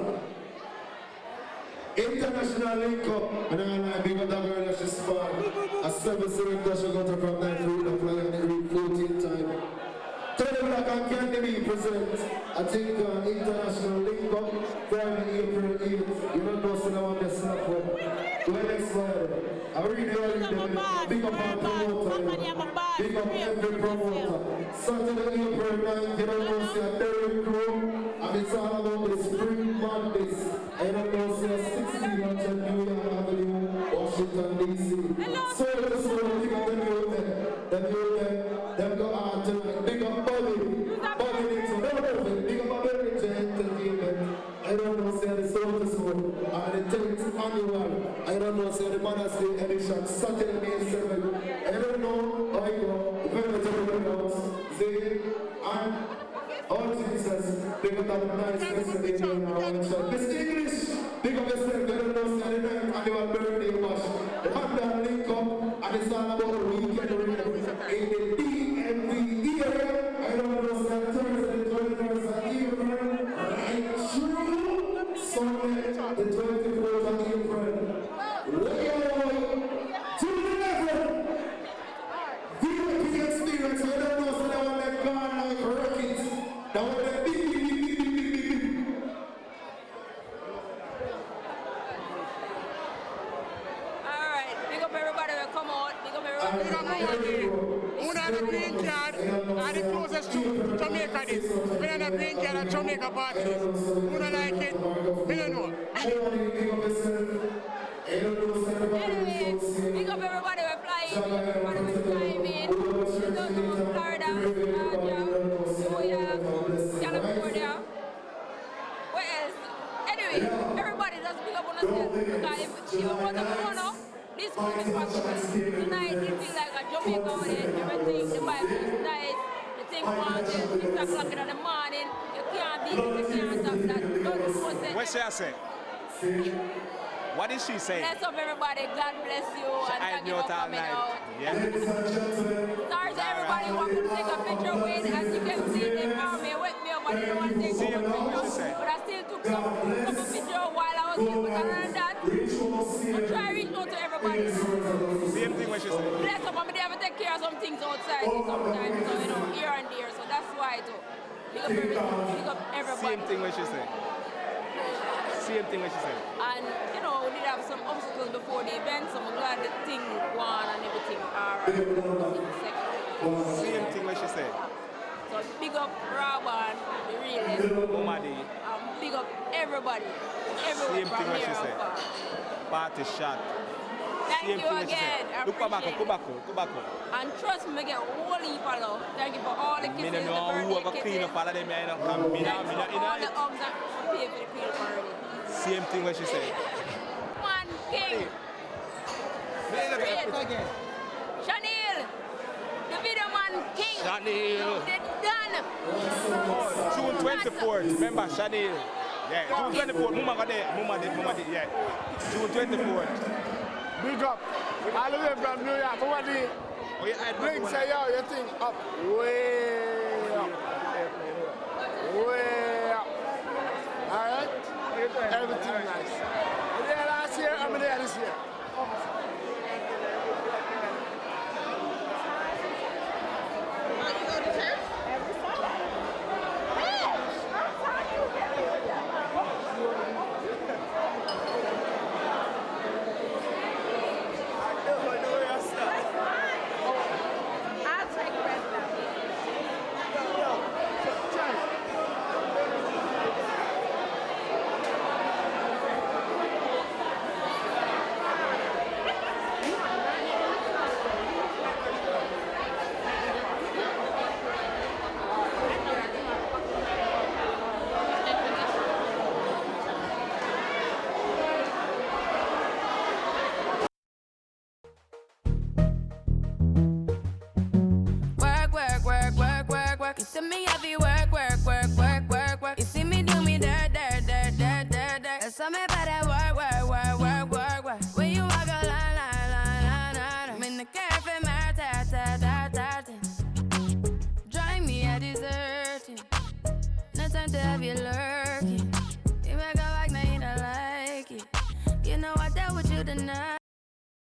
International link up, and I'm like, big up that girl that she spawned. A 7-7 that she got her from 9 to the fly and every 14 time. Teddy Black and Candy B present, I think, international link up, Friday, April 8th. You don't know, so now I'm just snap for. Go next slide. I really like big up our promoter. Big up every promoter. Saturday, April 9th, you don't know, see a Derrick Crew, and it's all about the Spring Madness. I don't know, see a 1600 New York Avenue, Washington, D.C. So let's go, big up them youth there. Them go out tonight. Big up Bobby. Bobby Nixon. Big up American Entertainment. I don't know, say the Soul to Soul. And the 10th annual. I don't know, say the Mother's Day edition. Saturday, May 7th. I don't know how you go. Very house. Zay and all Jesus. Big up that nice yesterday in our own shop. Miss English. Big up yourself. I don't know, say the 9th annual birthday wash. The Honda link up. And it's all about the weekend in the DMV area. I don't know, say Thursday, the 21st of April. Right through Sunday, the 24th of April. Way to the level. VIP experience. I don't know, so that one like gone like rockets. That one like beep. Alright, big up everybody will come out. Big up everybody. Who have a green card are the closest to Jamaica this. We have a green card at Jamaica party this. Who don't like it? We don't know. Anyway, big up everybody we're flying. Big up everybody we're flying in. You don't know Florida, New York, California. What else? Anyway, everybody just big up on yourself. Because if you want to go now, this home is possible. Tonight it feels like a Jamaica on it. Everything, the Bible is nice. The thing on there, 6 o'clock in the morning. You can't beat it, you can't stop that. Don't do What should I say? What did she say? Bless up everybody, God bless you, and thank you for coming out. Yeah. Sorry to everybody who wants to take a picture with. As you can see, they found me, wake me up, and they don't want to take a picture. But I still took some picture while I was here, but other than that, I try to reach out to everybody. Same thing what she said. Bless up, I mean, they have to take care of some things outside sometimes, so you know, here and there, so that's why too. Big up everybody. Same thing what she said. Same thing what she said. And you know, we did have some obstacles before the event, so I'm glad the thing won and everything alright. Same thing what she said. So big up Raban, the realist. Omadi. Big up everybody. Everyone Same from thing what here she and said. far. Party shot. Thank you again. I Look back, appreciate go it. back, go back. And trust me, I get a whole heap of love. Thank you for all the Me kisses, no the know who birthday ever clean kisses. up all of them. I don't come. Me Thank you no for all the it. hugs that pay for the clean up already. Same thing what she said. One king. Straight. Chanel, the video man king. Chanel. They done. June 24th. Remember Chanel. Yeah, June 24th. Mama got there. Mama did. Yeah. June 24th. Big up. All the way from New York. What the Oh, yeah, I Blink say, yo, you think up. Way up. Way up. Alright? Everything nice. I'm there last year, I'm there this year. You go to church?